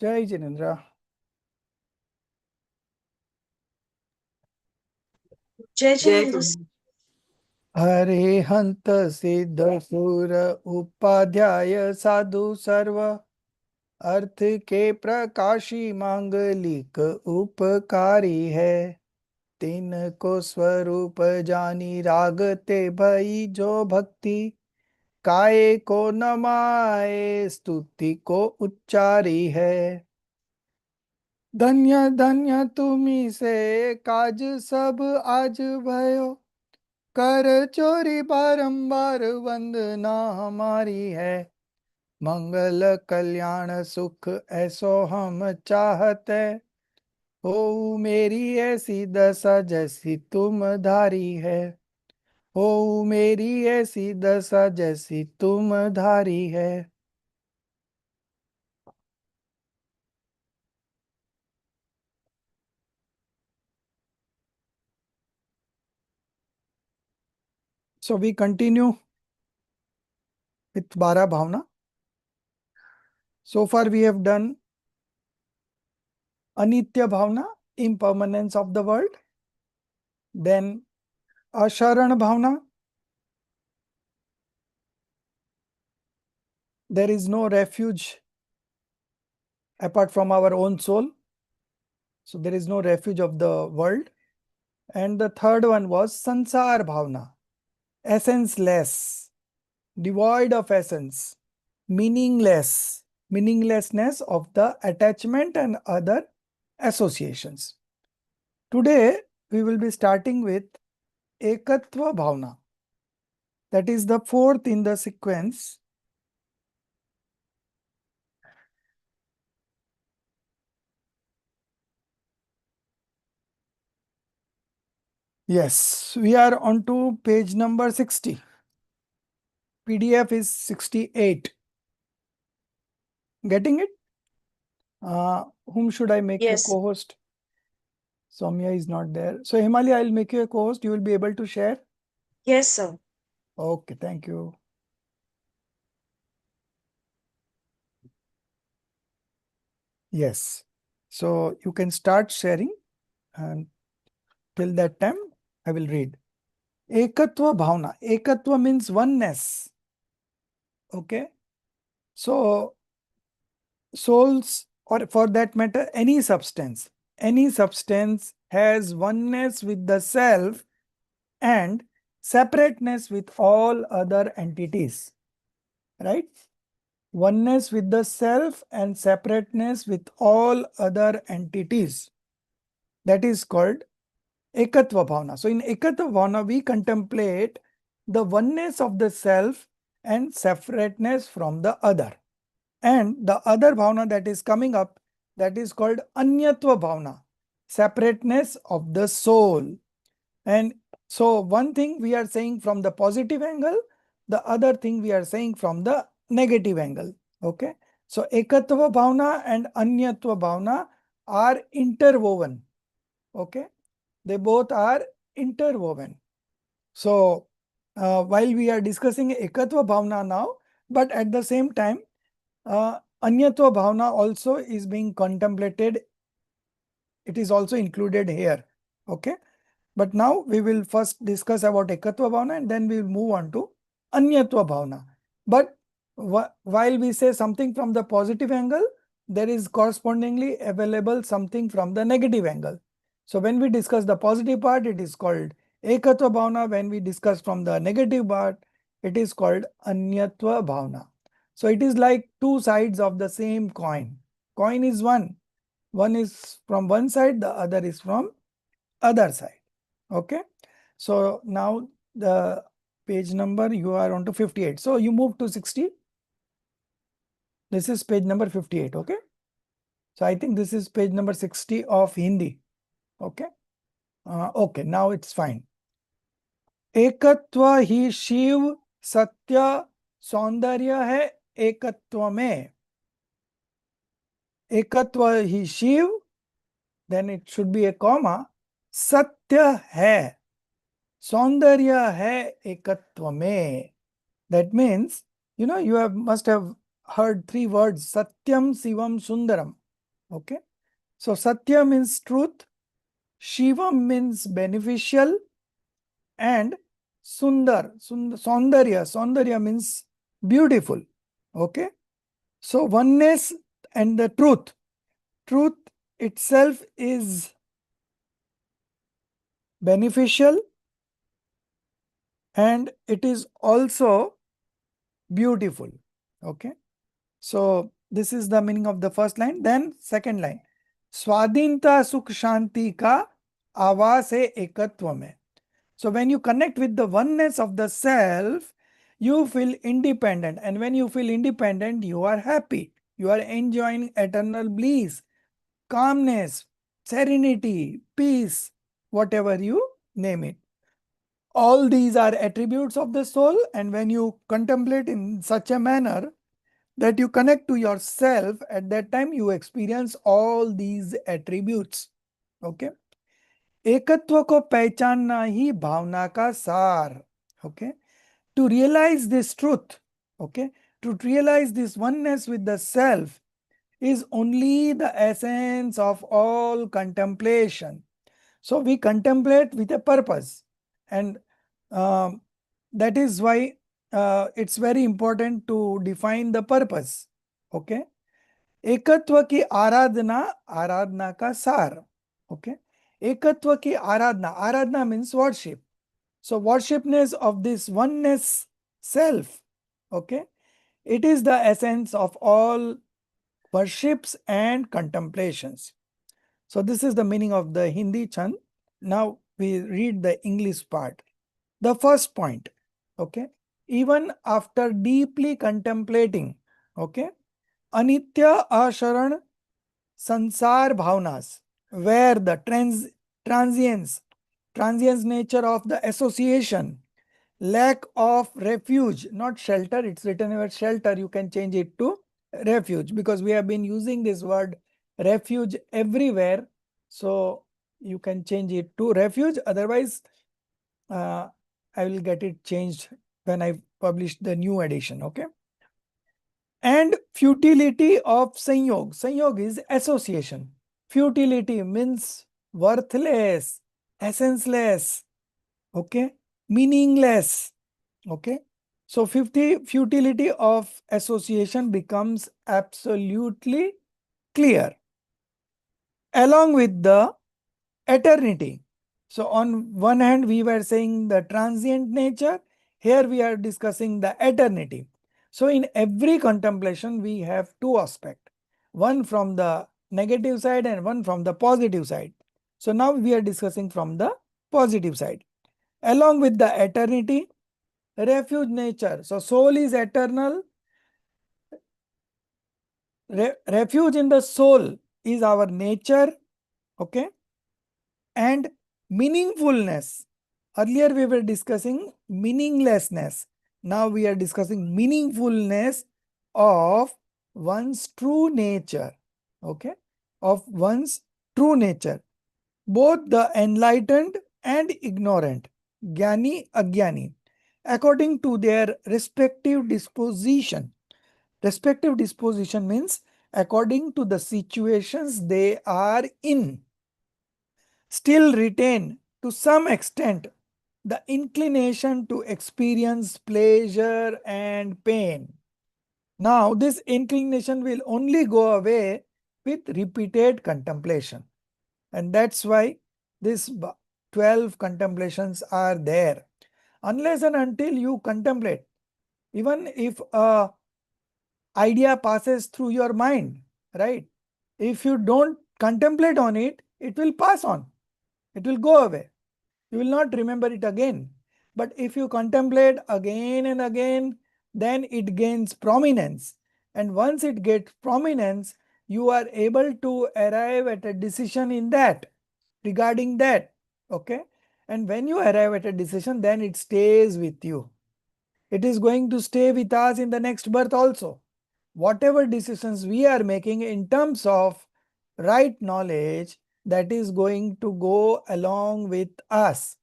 जय जिनेन्द्र। जय जिनेन्द्र। हरे हंत सिद्ध सुर उपाध्याय साधु सर्व अर्थ के प्रकाशी मांगलिक उपकारी है। तीन को स्वरूप जानी रागते भई जो भक्ति काय को नमाए स्तुति को उच्चारी है। धन्य धन्य तुम्ही से काज सब आज भयो कर चोरी बारंबार वंदना हमारी है। मंगल कल्याण सुख ऐसो हम चाहते हो मेरी ऐसी दशा जैसी तुम धारी है। हो मेरी ऐसी दशा जैसी तुम धारी है। So we continue with Bara Bhavna. So far we have done Anitya Bhavna, impermanence of the world. Then Asharan Bhavna, there is no refuge apart from our own soul. So there is no refuge of the world. And the third one was Sansar Bhavna, essenceless, devoid of essence, meaningless, meaninglessness of the attachment and other associations. Today we will be starting with Ekatva Bhavna. That is the fourth in the sequence. Yes, we are on to page number 60. PDF is 68. Getting it? Whom should I make Yes. a co-host? Soumya is not there. So Himali, I'll make you a co-host. You will be able to share? Yes, sir. Okay, thank you. Yes. So you can start sharing, and till that time I will read. Ekatva Bhavna. Ekatva means oneness. Okay. So souls, or for that matter any substance has oneness with the self and separateness with all other entities, right? Oneness with the self and separateness with all other entities, that is called Ekatva Bhavana. So in Ekatva Bhavana we contemplate the oneness of the self and separateness from the other. And the other bhavana that is coming up, that is called Anyatva Bhavana, separateness of the soul. And so one thing we are saying from the positive angle, the other thing we are saying from the negative angle. Okay. So Ekatva Bhavana and Anyatva Bhavana are interwoven. Okay. They both are interwoven. So while we are discussing Ekatva Bhavana now, but at the same time, Anyatva Bhavana also is being contemplated. It is also included here. Okay. But now we will first discuss about Ekatva Bhavana and then we will move on to Anyatva Bhavana. But while we say something from the positive angle, there is correspondingly available something from the negative angle. So when we discuss the positive part, it is called Ekatva Bhavana. When we discuss from the negative part, it is called Anyatva Bhavana. So it is like two sides of the same coin. Coin is one. One is from one side, the other is from other side. Okay. So now the page number you are on to 58. So you move to 60. This is page number 58. Okay. So I think this is page number 60 of Hindi. Okay. Okay. Now it's fine. एकत्व ही शिव सत्य सौंदर्य है एकत्व में. एकत्व ही Shiv, then it should be a comma. सत्य है, सौंदर्य है एकत्व में. That means, you know, you must have heard three words: Satyam, Shivam, Sundaram. Okay. So Satya means truth, Shivam means beneficial, and Saundarya means beautiful. Okay. So oneness and the truth. Truth itself is beneficial and it is also beautiful. Okay. So this is the meaning of the first line. Then second line. स्वाधीनता सुख शांति का आवास है एकत्व में. So when you connect with the oneness of the self, you feel independent. And when you feel independent, you are happy. You are enjoying eternal bliss, calmness, serenity, peace, whatever you name it. All these are attributes of the soul. And when you contemplate in such a manner that you connect to yourself, at that time you experience all these attributes. Okay. एकत्व को पहचानना ही भावना का सार. Okay. To realize this truth, okay, to realize this oneness with the self is only the essence of all contemplation. So we contemplate with a purpose, and that is why it's very important to define the purpose. Okay. एकत्व की आराधना आराधना का सार. Okay. एकत्व की आराधना, आराधना means worship. So worshipness of this oneness self. Okay. It is the essence of all worships and contemplations. So this is the meaning of the Hindi chant. Now we read the English part. The first point. Okay. Even after deeply contemplating, okay, anitya asharan sansar bhavnas, where the transience nature of the association, lack of refuge, not shelter, it's written here shelter, you can change it to refuge because we have been using this word refuge everywhere. So you can change it to refuge. Otherwise, I will get it changed when I publish the new edition. Okay. And futility of sanyog. Sanyog is association. Futility means worthless, essenceless, okay, meaningless. Okay. So futility of association becomes absolutely clear. Along with the eternity. So on one hand, we were saying the transient nature. Here we are discussing the eternity. So in every contemplation, we have two aspects. One from the negative side and one from the positive side. So now we are discussing from the positive side. Along with the eternity, refuge nature. So soul is eternal. Refuge in the soul is our nature. Okay. And meaningfulness. Earlier we were discussing meaninglessness. Now we are discussing meaningfulness of one's true nature. Okay. Of one's true nature. Both the enlightened and ignorant, Jnani, Ajnani, according to their respective disposition. Respective disposition means according to the situations they are in, still retain to some extent the inclination to experience pleasure and pain. Now, this inclination will only go away with repeated contemplation. And that's why these 12 contemplations are there. Unless and until you contemplate, even if a idea passes through your mind, right? If you don't contemplate on it, it will pass on. It will go away. You will not remember it again. But if you contemplate again and again, then it gains prominence. And once it gets prominence, you are able to arrive at a decision in that, regarding that. Okay. And when you arrive at a decision, then it stays with you. It is going to stay with us in the next birth also. Whatever decisions we are making in terms of right knowledge, that is going to go along with us.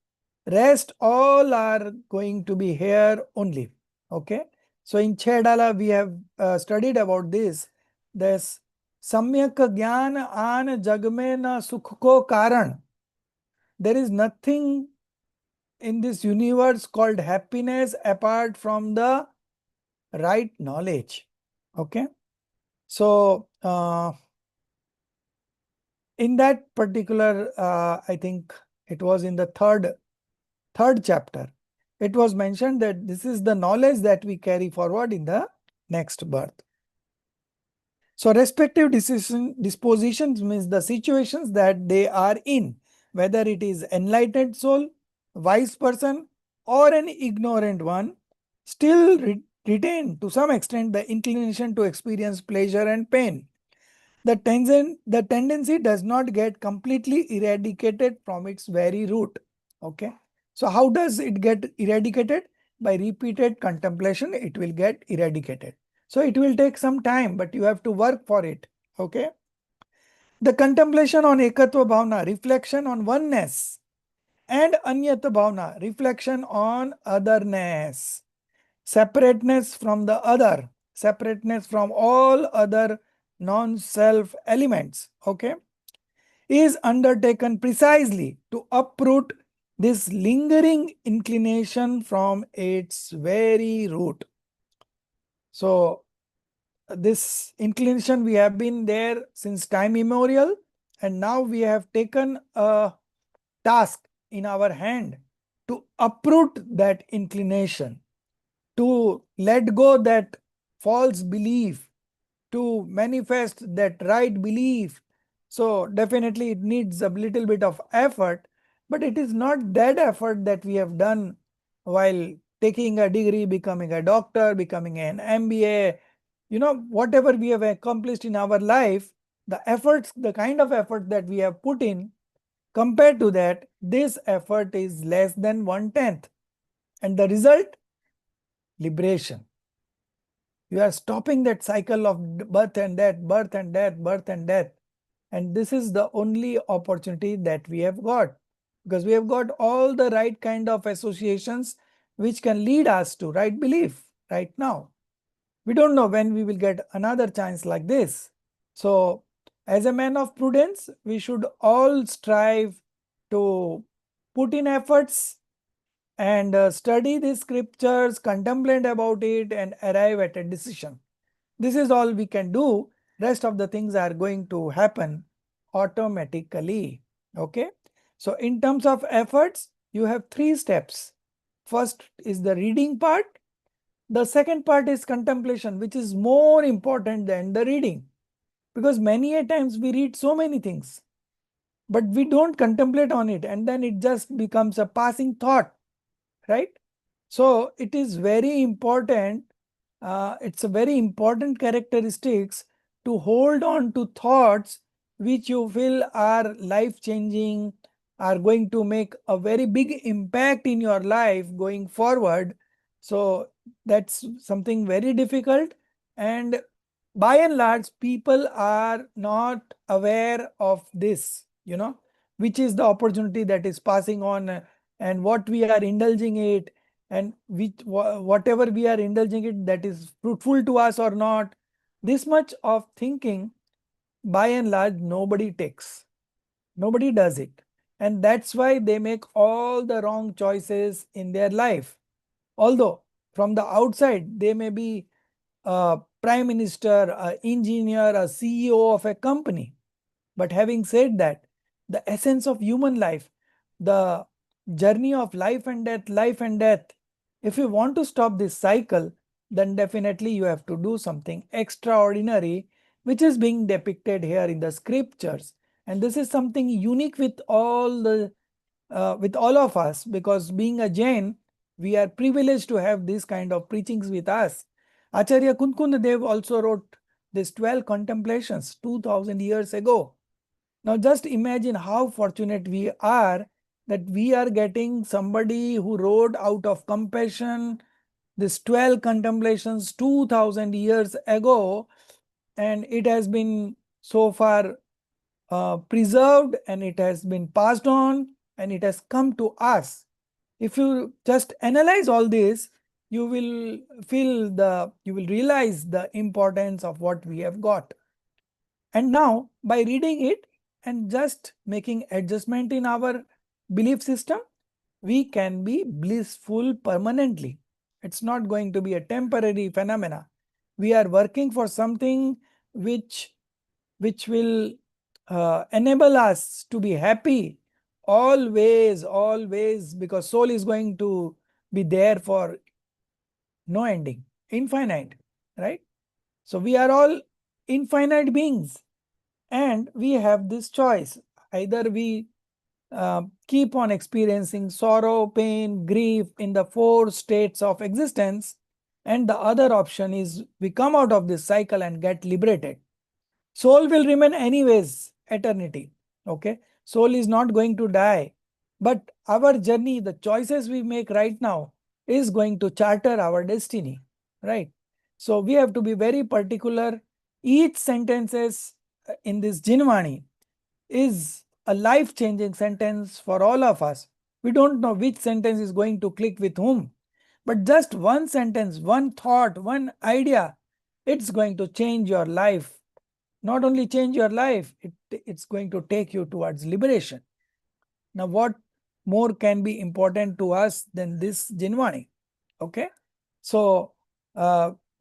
Rest all are going to be here only. Okay. So in Chedala we have studied about this. This Samyak Gyan An Jagme na Sukh ko Karan. There is nothing in this universe called happiness apart from the right knowledge. Okay. So in that particular, I think it was in the third chapter, it was mentioned that this is the knowledge that we carry forward in the next birth. So respective dispositions means the situations that they are in, whether it is enlightened soul, wise person, or an ignorant one, still retain to some extent the inclination to experience pleasure and pain. The tendency does not get completely eradicated from its very root. Okay. So how does it get eradicated? By repeated contemplation, it will get eradicated. So it will take some time, but you have to work for it. Okay. The contemplation on Ekatva Bhavna, reflection on oneness, and Anyata Bhavna, reflection on otherness, separateness from the other, separateness from all other non-self elements, okay, is undertaken precisely to uproot this lingering inclination from its very root. So this inclination, we have been there since time immemorial, and now we have taken a task in our hand to uproot that inclination, to let go that false belief, to manifest that right belief. So definitely it needs a little bit of effort, but it is not that effort that we have done while taking a degree, becoming a doctor, becoming an MBA, whatever we have accomplished in our life, the efforts, the kind of effort that we have put in, compared to that, this effort is less than 1/10. And the result? Liberation. You are stopping that cycle of birth and death, birth and death, birth and death. And this is the only opportunity that we have got, because we have got all the right kind of associations which can lead us to right belief right now. We don't know when we will get another chance like this. So as a man of prudence, we should all strive to put in efforts and study the scriptures, contemplate about it, and arrive at a decision. This is all we can do. Rest of the things are going to happen automatically. Okay. So in terms of efforts, you have 3 steps. First is the reading part. The second part is contemplation, which is more important than the reading, because many a times we read so many things, but we don't contemplate on it, and then it just becomes a passing thought, right? So it is very important. It's a very important characteristics to hold on to thoughts which you feel are life changing, are going to make a very big impact in your life going forward. So that's something very difficult, and by and large people are not aware of this, which is the opportunity that is passing on, and what we are indulging it, and whatever we are indulging it, that is fruitful to us or not. This much of thinking, by and large, nobody takes. Nobody does it. And that's why they make all the wrong choices in their life. Although from the outside, they may be a prime minister, an engineer, a CEO of a company. But having said that, the essence of human life, the journey of life and death, if you want to stop this cycle, then definitely you have to do something extraordinary, which is being depicted here in the scriptures. And this is something unique with all of us, because being a Jain, we are privileged to have this kind of preachings with us. Acharya Kunkund Dev also wrote these 12 contemplations 2000 years ago. Now just imagine how fortunate we are that we are getting somebody who wrote out of compassion this 12 contemplations 2000 years ago, and it has been so far preserved, and it has been passed on, and it has come to us. If you just analyze all this, you will you will realize the importance of what we have got. And now by reading it and just making adjustment in our belief system, we can be blissful permanently. It's not going to be a temporary phenomena. We are working for something which will enable us to be happy always, because soul is going to be there for no ending, infinite, right? So we are all infinite beings, and we have this choice. Either we keep on experiencing sorrow, pain, grief in the four states of existence, and the other option is we come out of this cycle and get liberated. Soul will remain anyways, eternity. Okay, soul is not going to die, but our journey, the choices we make right now, is going to charter our destiny, right? So we have to be very particular. Each sentences in this Jinvani is a life-changing sentence for all of us. We don't know which sentence is going to click with whom, but just one sentence, one thought, one idea, it's going to change your life. Not only change your life, it's going to take you towards liberation. Now, what more can be important to us than this Jinvani? Okay, so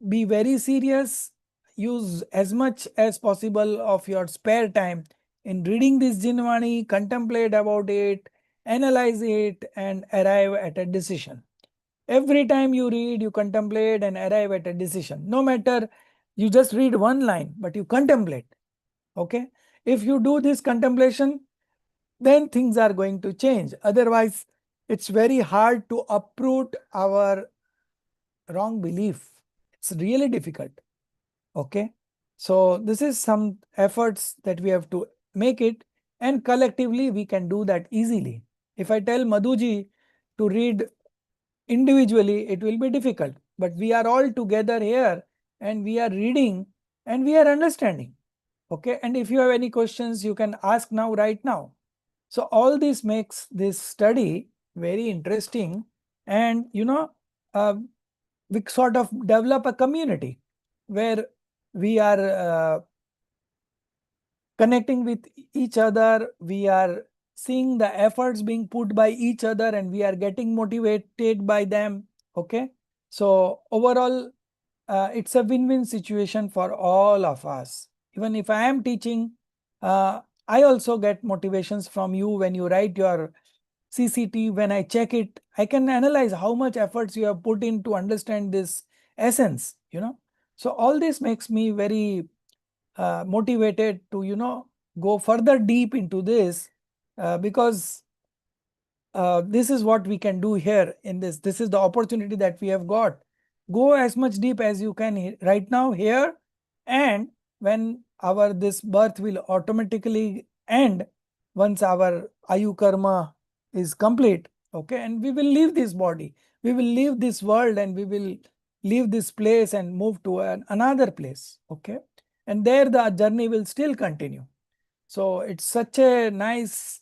be very serious. Use as much as possible of your spare time in reading this Jinvani, contemplate about it, analyze it, and arrive at a decision. Every time you read, you contemplate and arrive at a decision. No matter you just read one line, but you contemplate. Okay, if you do this contemplation, then things are going to change. Otherwise, it's very hard to uproot our wrong belief. It's really difficult. Okay, so this is some efforts that we have to make it, and collectively we can do that easily. If I tell Madhuji to read individually, it will be difficult, but we are all together here and we are reading and we are understanding. Okay, and if you have any questions, you can ask now, right now. So all this makes this study very interesting, and uh, we sort of develop a community where we are connecting with each other, we are seeing the efforts being put by each other, and we are getting motivated by them. Okay, so overall it's a win-win situation for all of us. Even if I am teaching, I also get motivations from you when you write your CCT. When I check it, I can analyze how much efforts you have put in to understand this essence, So all this makes me very motivated to, go further deep into this, because this is what we can do here in this. This is the opportunity that we have got. Go as much deep as you can right now here, and when our this birth will automatically end, once our ayu karma is complete, okay, and we will leave this body, we will leave this world, and we will leave this place and move to another place, okay, and there the journey will still continue. So it's such a nice,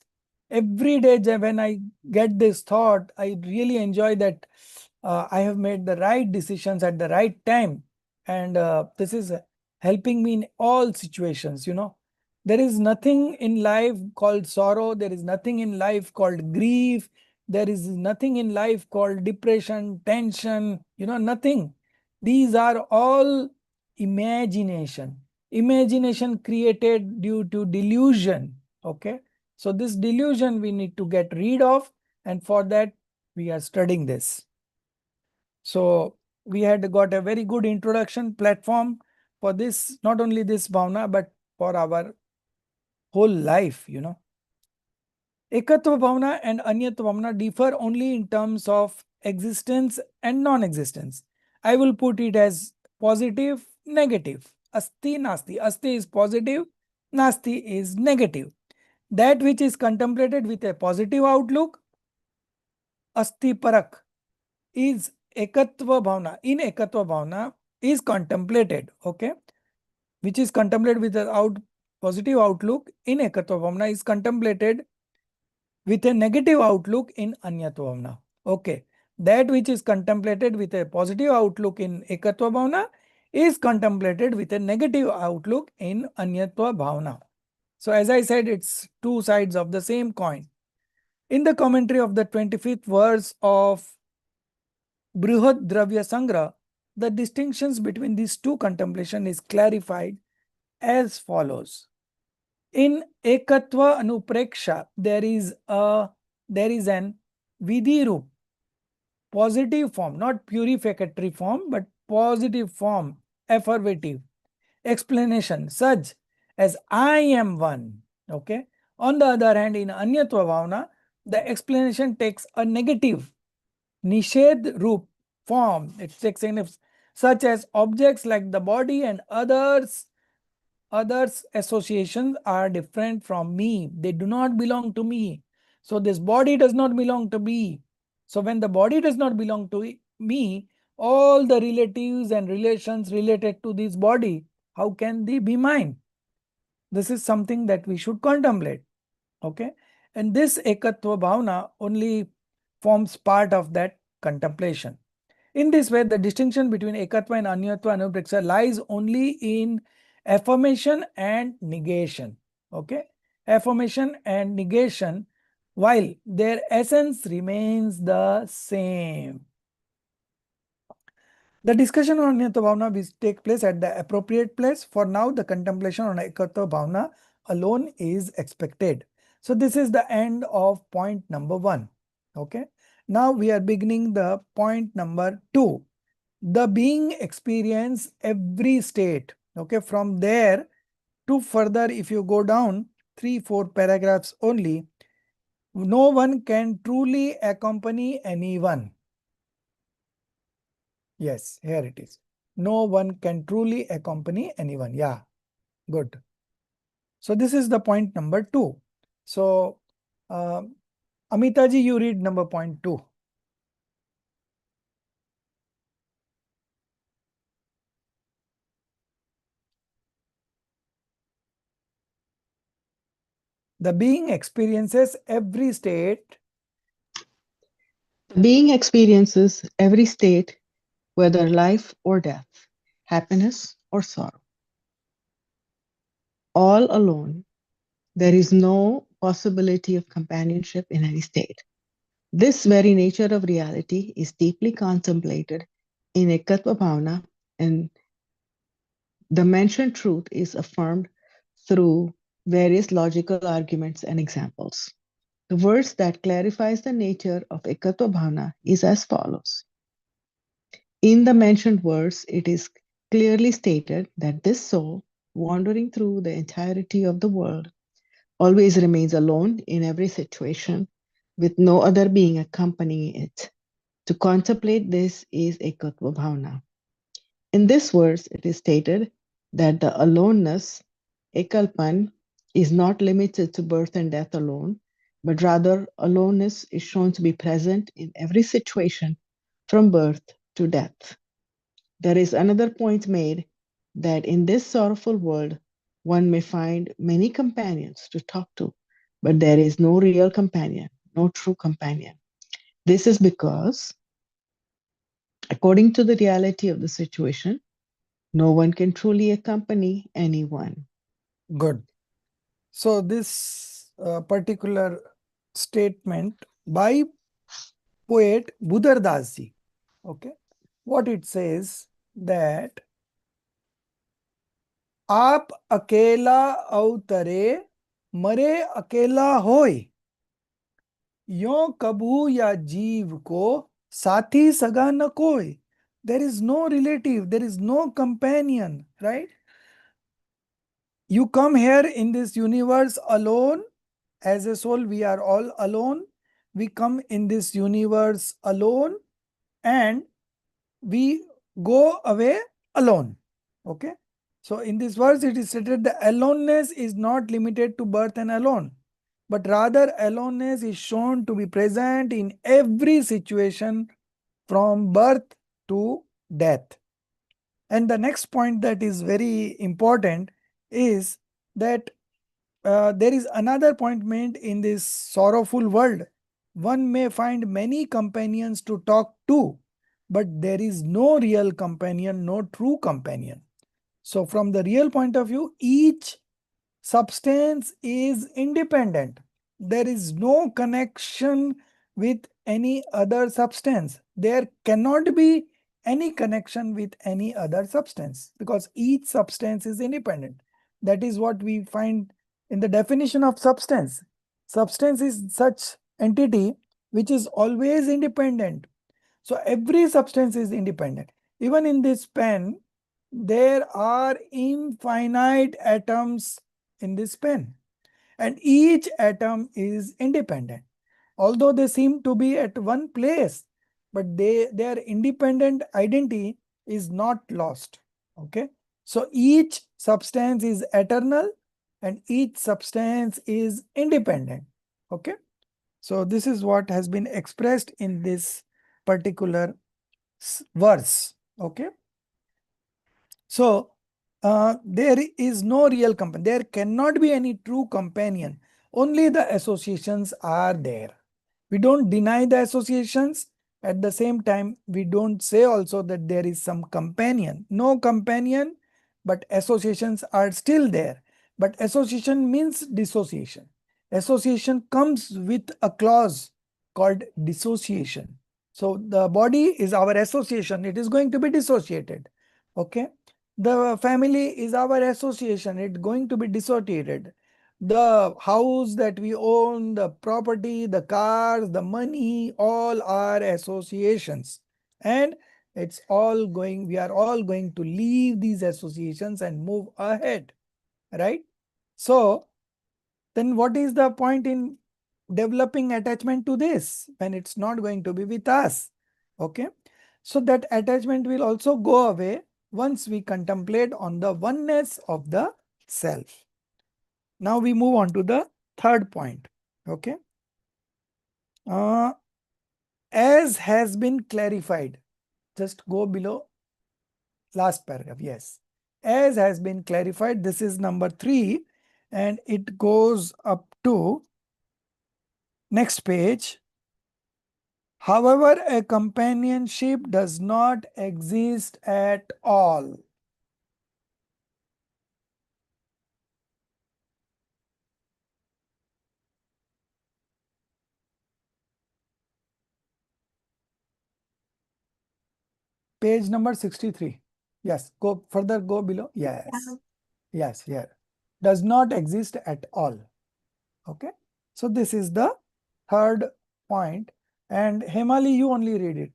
every day when I get this thought, I really enjoy that I have made the right decisions at the right time. And this is helping me in all situations, There is nothing in life called sorrow. There is nothing in life called grief. There is nothing in life called depression, tension, nothing. These are all imagination. Imagination created due to delusion. Okay, so this delusion we need to get rid of, and for that we are studying this. So we had got a very good introduction platform for this, not only this bhavna, but for our whole life, Ekatva bhavna and anyatva bhavna differ only in terms of existence and non-existence. I will put it as positive, negative. Asti, nasti. Asti is positive, nasti is negative. That which is contemplated with a positive outlook, asti parak, is ekatva bhavna. In ekatva bhavna is contemplated, okay? Which is contemplated with a positive outlook in ekatva bhavna is contemplated with a negative outlook in anyatva bhavna. Okay. That which is contemplated with a positive outlook in ekatva bhavna is contemplated with a negative outlook in anyatva bhavna. So as I said, it's two sides of the same coin. In the commentary of the 25th verse of Brihad Dravya Sangra, the distinctions between these two contemplation is clarified as follows. In Ekatva Anupreksha, there is an Vidhi positive form, not purificatory form, but positive form, affirmative explanation, such as I am one. Okay. On the other hand, in Anyatva Bhavana, the explanation takes a negative Nishad Roop form. It takes such as objects like the body and others associations are different from me. They do not belong to me. So this body does not belong to me. So when the body does not belong to me, all the relatives and relations related to this body, how can they be mine? This is something that we should contemplate. Okay. And this ekatva bhavana only forms part of that contemplation. In this way, the distinction between ekatva and anyatva anupreksha lies only in affirmation and negation. Okay. Affirmation and negation, while their essence remains the same. The discussion on anyatva bhavana will take place at the appropriate place. For now, the contemplation on ekatva bhavana alone is expected. So this is the end of point number 1. Okay. Now we are beginning the point number 2. The being experience every state. Okay. From there to further, if you go down 3-4 paragraphs only, no one can truly accompany anyone. Yes, here it is. No one can truly accompany anyone. Yeah, good. So this is the point number 2. So, Amitaji, you read number point 2. The being experiences every state. The being experiences every state, whether life or death, happiness or sorrow. All alone, there is no possibility of companionship in any state. This very nature of reality is deeply contemplated in Ekatva Bhavana, and the mentioned truth is affirmed through various logical arguments and examples. The verse that clarifies the nature of Ekatva Bhavana is as follows. In the mentioned verse, it is clearly stated that this soul, wandering through the entirety of the world, always remains alone in every situation, with no other being accompanying it. To contemplate this is ekatva bhavana. In this verse, it is stated that the aloneness, ekalpan, is not limited to birth and death alone, but rather aloneness is shown to be present in every situation from birth to death. There is another point made that in this sorrowful world, one may find many companions to talk to, but there is no real companion, no true companion. This is because, according to the reality of the situation, no one can truly accompany anyone. Good. So this particular statement by poet Budhar Das ji, okay, what it says that आप अकेला अवतरे मरे अकेला होय, यो कबू या जीव को साथी सगा न कोय. There is no relative, there is no companion, right? You come here in this universe alone. As a soul, we are all alone. We come in this universe alone and we go away alone. Okay. So in this verse, it is stated the aloneness is not limited to birth and alone, but rather aloneness is shown to be present in every situation from birth to death. And the next point that is very important is that there is another point made in this sorrowful world. One may find many companions to talk to, but there is no real companion, no true companion. So from the real point of view, each substance is independent. There is no connection with any other substance. There cannot be any connection with any other substance because each substance is independent. That is what we find in the definition of substance. Substance is such entity which is always independent. So every substance is independent. Even in this pen, there are infinite atoms in this pen, and each atom is independent. Although they seem to be at one place, but their independent identity is not lost. Okay. So each substance is eternal and each substance is independent. Okay. So this is what has been expressed in this particular verse. Okay. So there is no real companion. There cannot be any true companion. Only the associations are there. We don't deny the associations. At the same time, we don't say also that there is some companion. No companion, but associations are still there. But association means dissociation. Association comes with a clause called dissociation. So the body is our association. It is going to be dissociated. Okay. The family is our association. It's going to be dissociated. The house that we own, the property, the cars, the money, all are associations. And it's all going, we are all going to leave these associations and move ahead. Right? So then what is the point in developing attachment to this when it's not going to be with us? Okay. So that attachment will also go away once we contemplate on the oneness of the self. Now we move on to the third point. Okay. As has been clarified, just go below last paragraph. Yes. As has been clarified, this is number 3 and it goes up to next page. However, a companionship does not exist at all. Page number 63. Yes, go further, go below. Yes. Yes, yeah. Does not exist at all. Okay. So this is the third point. And Hemali, you only read it.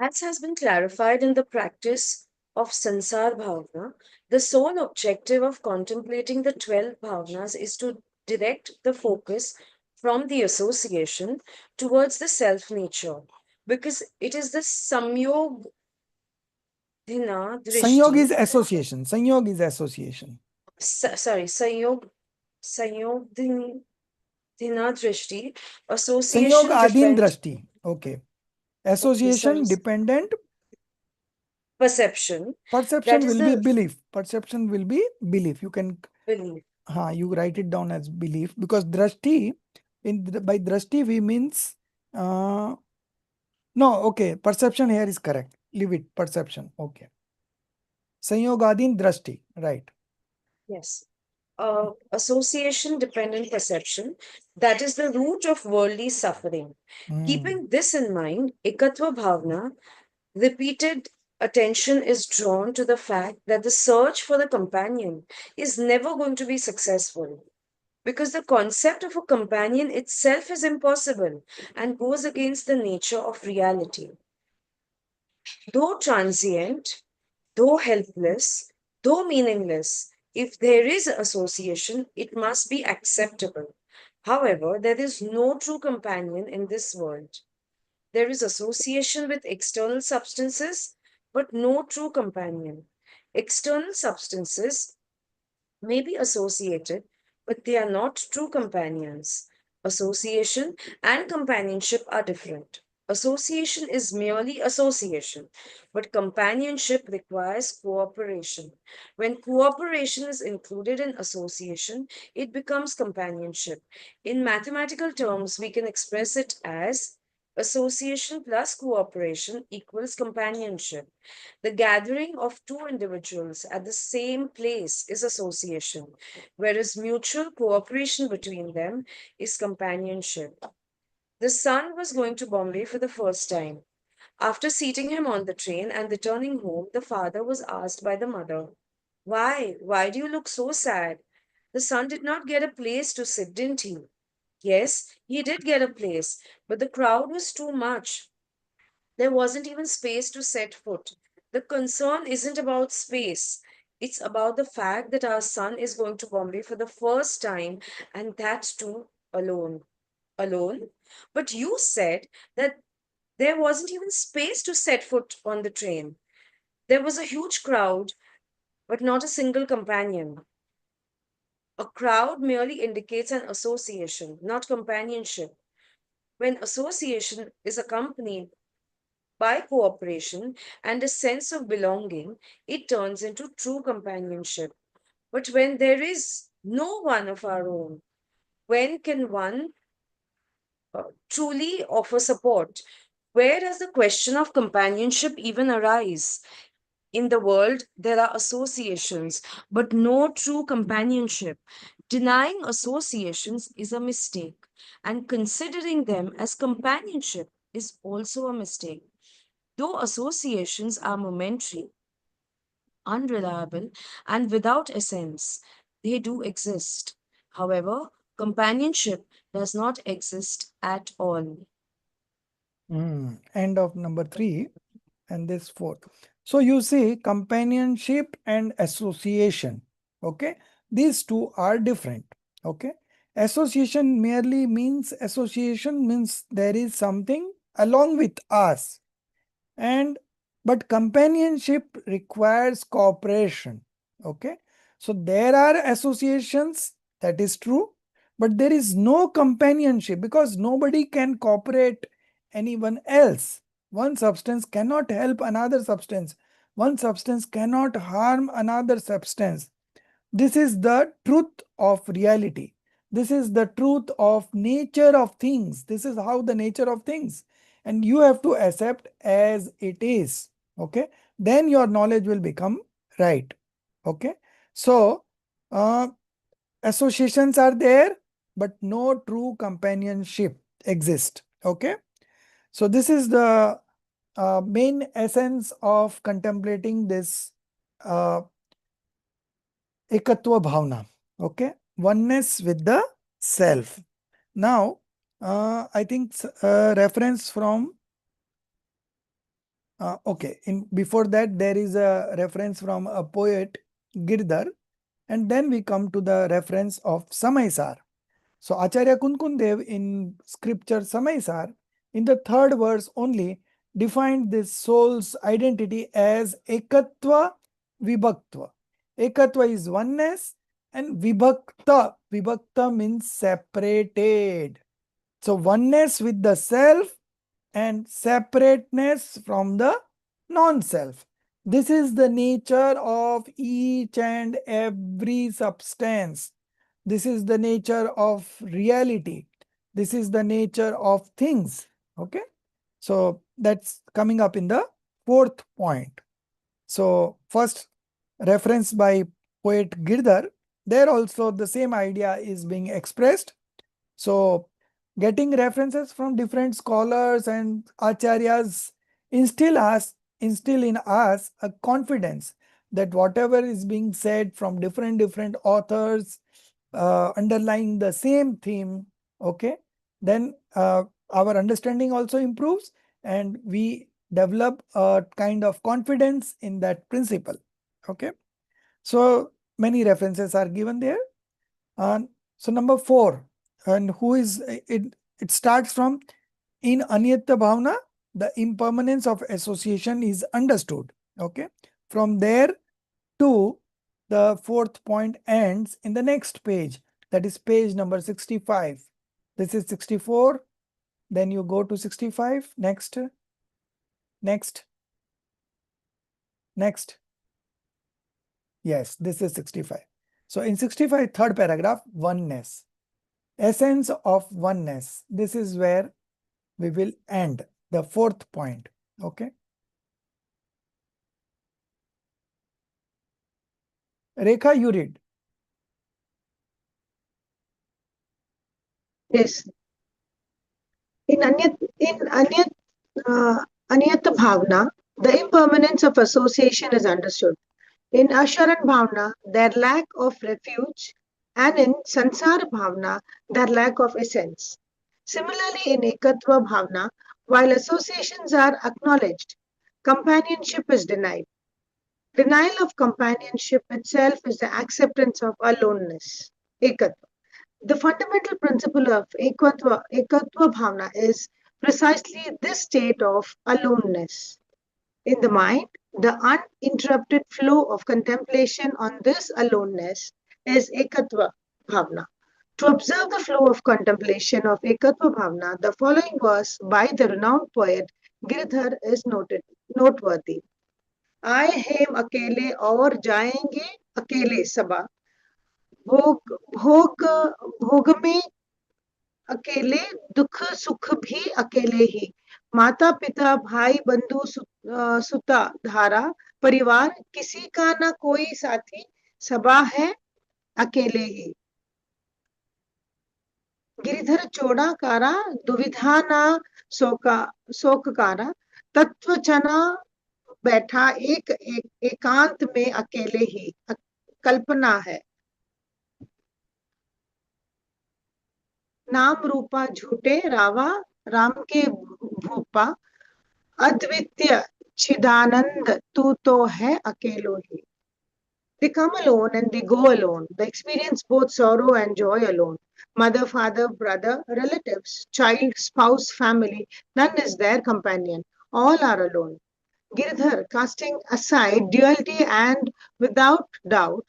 As has been clarified in the practice of Sansar Bhavna, the sole objective of contemplating the 12 bhavnas is to direct the focus from the association towards the self nature, because it is the samyog dhina Sanyog is drishti, association. Sanyog is association. sorry, samyog dhina drishti, Sanyog association adin depend, drashti. Okay. okay, sorry, Association dependent. perception, that Perception is will be the belief. Perception will be belief. You can belief. you write it down as belief because drashti, by drashti we means no, okay, perception here is correct. Leave it, perception. Okay. Sanyogadin drashti, right. Yes. Association dependent perception, that is the root of worldly suffering. Hmm. Keeping this in mind, Ekatva Bhavna, repeated attention is drawn to the fact that the search for the companion is never going to be successful, because the concept of a companion itself is impossible and goes against the nature of reality. Though transient, though helpless, though meaningless, if there is association, it must be acceptable. However, there is no true companion in this world. There is association with external substances, but no true companion. External substances may be associated, but they are not true companions. Association and companionship are different. Association is merely association, but companionship requires cooperation. When cooperation is included in association, it becomes companionship. In mathematical terms, we can express it as association plus cooperation equals companionship. The gathering of two individuals at the same place is association, whereas mutual cooperation between them is companionship. The son was going to Bombay for the first time. After seating him on the train and returning home, the father was asked by the mother, "Why? Why do you look so sad?" The son did not get a place to sit, didn't he? Yes, he did get a place, but the crowd was too much. There wasn't even space to set foot. The concern isn't about space. It's about the fact that our son is going to Bombay for the first time, and that's too alone. Alone? But you said that there wasn't even space to set foot on the train. There was a huge crowd, but not a single companion. A crowd merely indicates an association, not companionship. When association is accompanied by cooperation and a sense of belonging, it turns into true companionship. But when there is no one of our own, when can one truly offer support? Where does the question of companionship even arise? In the world, there are associations, but no true companionship. Denying associations is a mistake, and considering them as companionship is also a mistake. Though associations are momentary, unreliable, and without essence, they do exist. However, companionship does not exist at all. End of number 3 and this 4th. So you see companionship and association. Okay. These two are different. Okay. Association merely means there is something along with us. And but companionship requires cooperation. Okay. So there are associations, that is true, but there is no companionship because nobody can cooperate anyone else. One substance cannot help another substance. One substance cannot harm another substance. This is the truth of reality. This is the truth of nature of things. This is how the nature of things. And you have to accept as it is. Okay. Then your knowledge will become right. Okay. So, associations are there, but no true companionship exists. Okay. So, this is the main essence of contemplating this ekatva bhavna. Okay, oneness with the self. Now, I think reference from okay. In before that, there is a reference from a poet Girdhar, and then we come to the reference of Samaisar. So Acharya Kunkundev in scripture Samaisar, in the 3rd verse only, defined this soul's identity as ekatva vibhaktva. Ekatva is oneness and vibhakta means separated. So oneness with the self and separateness from the non-self. This is the nature of each and every substance. This is the nature of reality. This is the nature of things. Okay. So that's coming up in the 4th point. So first reference by poet Girdhar, there also the same idea is being expressed. So getting references from different scholars and acharyas instill us instill in us a confidence that whatever is being said from different authors underlying the same theme, okay, then our understanding also improves and we develop a kind of confidence in that principle. Okay, so many references are given there. So number 4, and who is it? It starts from in Anyatya Bhavana, the impermanence of association is understood. Okay, from there to the 4th point ends in the next page, that is page number 65. This is 64. Then you go to 65. Next, next, next. Yes, this is 65. So in 65, third paragraph, oneness, essence of oneness. This is where we will end the 4th point. Okay. Rekha, you read. Yes. In Anyata Bhavana, the impermanence of association is understood. In Asharan Bhavana, their lack of refuge, and in Sansara Bhavana, their lack of essence. Similarly, in Ekatva Bhavana, while associations are acknowledged, companionship is denied. Denial of companionship itself is the acceptance of aloneness. Ekatva. The fundamental principle of ekatva bhavana is precisely this state of aloneness. In the mind, the uninterrupted flow of contemplation on this aloneness is ekatva bhavana. To observe the flow of contemplation of ekatva bhavana, the following verse by the renowned poet Giridhar is noteworthy. आए हेम अकेले और जाएंगे अकेले सबा भोग भोग भोग में अकेले दुख सुख भी अकेले ही माता पिता भाई बंधु सुता धारा परिवार किसी का ना कोई साथी सबा है अकेले ही गिरिधर चोड़ा कारा दुविधा ना शोककारा तत्व चना बैठा एकांत में अकेले ही कल्पना है नाम रूपा झूठे रावा राम के भूपा अद्वितीय चिदानंद तू तो है अकेलो ही. They come alone and they go alone. They experience both sorrow and joy alone. Mother, father, brother, relatives, child, spouse, family, none is their companion. All are alone. Girdhar, casting aside duality and without doubt,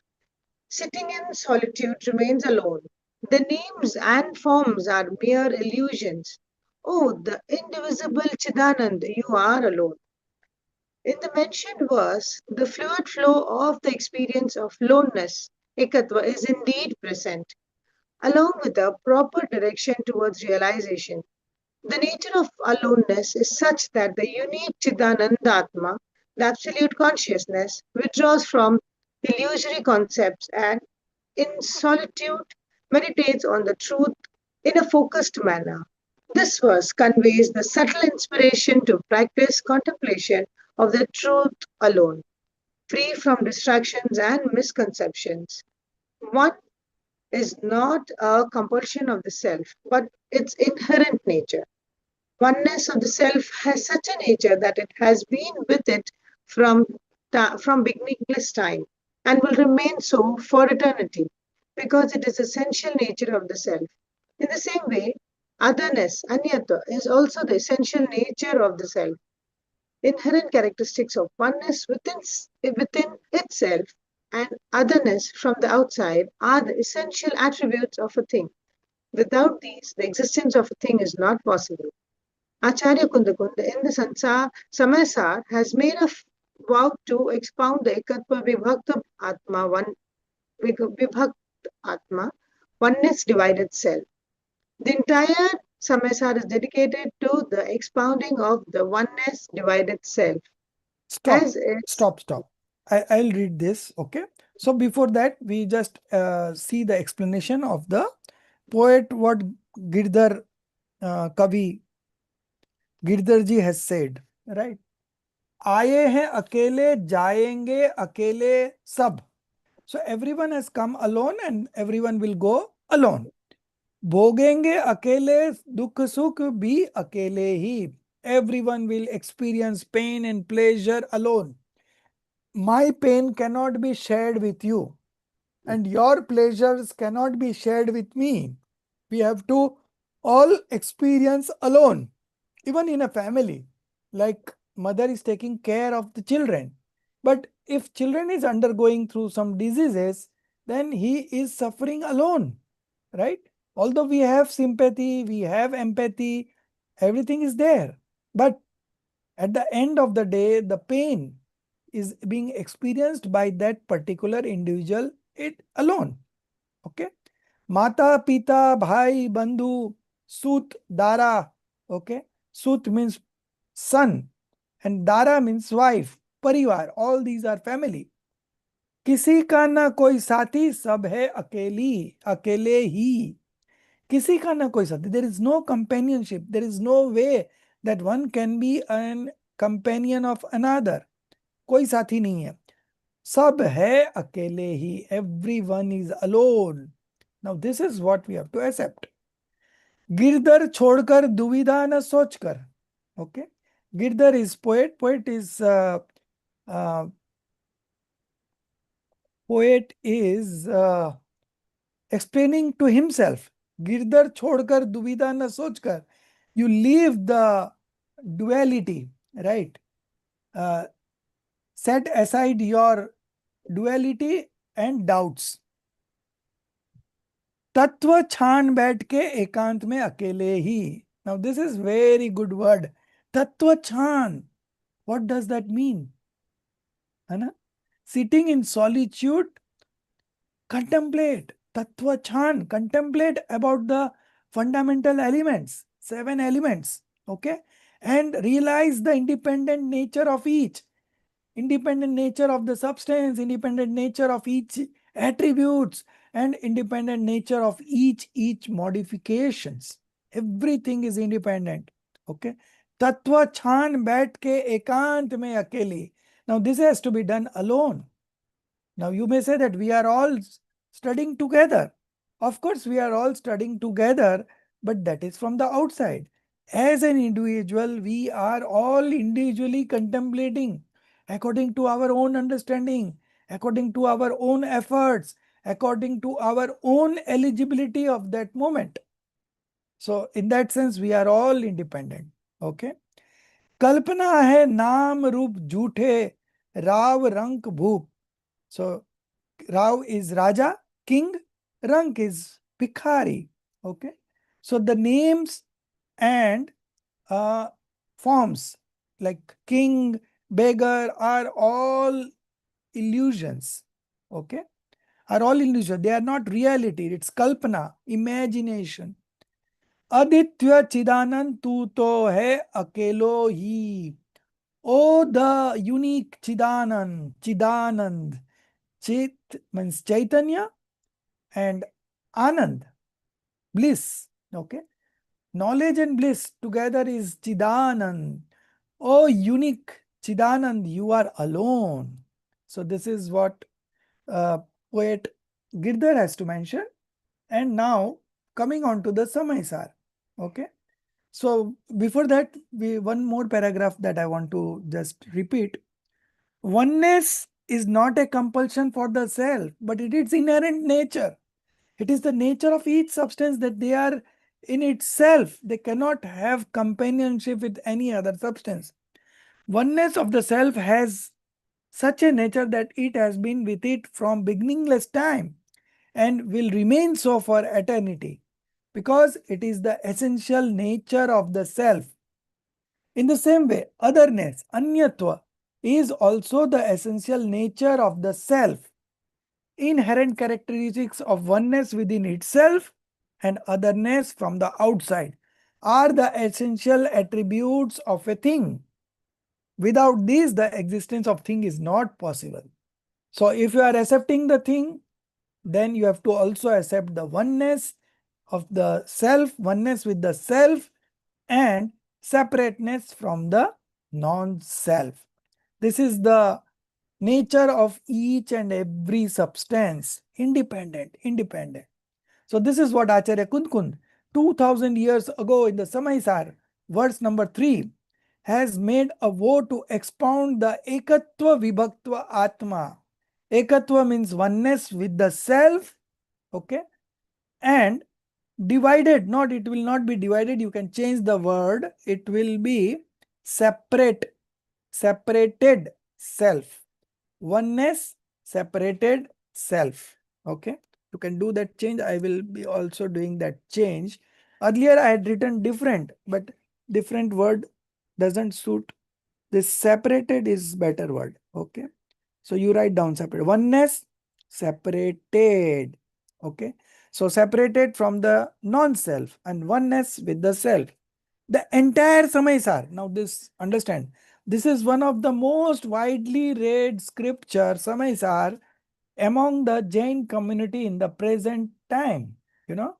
sitting in solitude, remains alone. The names and forms are mere illusions. Oh, the indivisible Chidanand, you are alone. In the mentioned verse, the fluid flow of the experience of loneness, ekatva, is indeed present, along with a proper direction towards realization. The nature of aloneness is such that the unique Chidanandatma, the absolute consciousness, withdraws from illusory concepts and, in solitude, meditates on the truth in a focused manner. This verse conveys the subtle inspiration to practice contemplation of the truth alone, free from distractions and misconceptions. One is not a compulsion of the self, but its inherent nature. Oneness of the self has such a nature that it has been with it from beginningless time and will remain so for eternity because it is essential nature of the self. In the same way, otherness, anyata, is also the essential nature of the self. Inherent characteristics of oneness within itself and otherness from the outside are the essential attributes of a thing. Without these, the existence of a thing is not possible. Acharya Kundakunda in the Samayasar has made a vow to expound the Ekatva Vibhakta Atma, oneness divided self. The entire Samayasar is dedicated to the expounding of the oneness divided self. Stop, As is, stop. I'll read this. Okay. So before that, we just see the explanation of the poet, what Girdhar Kavi Girdharji has said, right? आए हैं अकेले, जाएंगे अकेले सब. So everyone has come alone and everyone will go alone. भोगेंगे अकेले, दुख सुख भी अकेले ही. Everyone will experience pain and pleasure alone. My pain cannot be shared with you, and your pleasures cannot be shared with me. We have to all experience alone, even in a family. Like mother is taking care of the children, but if children is undergoing through some diseases, then he is suffering alone, right? Although we have sympathy, we have empathy, everything is there, but at the end of the day, the pain is being experienced by that particular individual it alone. Okay. Mata, Pita, Bhai, Bandhu, Sut, Dara. Okay. Sut means son and Dara means wife, Parivar. All these are family. किसी का ना कोई साथी, सब है अकेली, अकेले ही. किसी का ना कोई साथी. There is no companionship. There is no way that one can be an companion of another. कोई साथी नहीं है. सब है अकेले ही. Everyone is alone. Now this is what we have to accept. Girdhar छोड़कर दुविधा न सोचकर. Okay. Girdhar is poet. Poet is explaining to himself. Girdhar छोड़कर दुविधा न सोचकर. You leave the duality, right? Set aside your duality and doubts. तत्व छान बैठ के एकांत में अकेले ही. Now this is very good word. तत्व छान. What does that mean? है ना? Sitting in solitude, contemplate. Tattva Chan, contemplate about the fundamental elements, 7 elements. Okay? And realize the independent nature of each. Independent nature of the substance, independent nature of each attributes, and independent nature of each modifications. Everything is independent. Okay? Tattva Chan बैठ के एकांत में अकेली. Now this has to be done alone. Now you may say that we are all studying together. Of course, we are all studying together, but that is from the outside. As an individual, we are all individually contemplating according to our own understanding, according to our own efforts, according to our own eligibility of that moment. So in that sense, we are all independent. Okay. कल्पना है नाम रूप झूठे, राव रंक भूप. So Rao is Raja, King, Rank is Bhikhari. Okay. So the names and forms like king, beggar are all illusions. Okay. Are all illusions. They are not reality. It's kalpana, imagination. Aditya Chidanand tu to hai akelo hi. Oh, the unique Chidanand. Chit means Chaitanya and Anand, bliss. Okay. Knowledge and bliss together is Chidanand. Oh, unique Chidanand, you are alone. So this is what poet Girdhar has to mention. And now coming on to the Samaisar. Okay. So before that, one more paragraph that I want to just repeat. Oneness is not a compulsion for the self, but it is inherent nature. It is the nature of each substance that they are in itself. They cannot have companionship with any other substance. Oneness of the self has such a nature that it has been with it from beginningless time and will remain so for eternity because it is the essential nature of the self. In the same way, otherness, anyatva, is also the essential nature of the self. Inherent characteristics of oneness within itself and otherness from the outside are the essential attributes of a thing. Without these, the existence of thing is not possible. So if you are accepting the thing, then you have to also accept the oneness of the self, oneness with the self, and separateness from the non-self. This is the nature of each and every substance, independent. So this is what Acharya Kundkund 2000 years ago in the Samaisar, verse number 3, has made a vow to expound the Ekatva Vibhaktva Atma. Ekatva means oneness with the self, okay, and divided, not, it will not be divided, you can change the word, it will be separated self. Oneness, separated self. Okay, you can do that change. I will be also doing that change. Earlier I had written different, but different word doesn't suit. This separated is better word. Okay, so you write down separate. Oneness, separated. Okay, so separated from the non-self and oneness with the self. The entire Samaisar. Now this, understand, this is one of the most widely read scripture, Samaisar, among the Jain community in the present time. You know,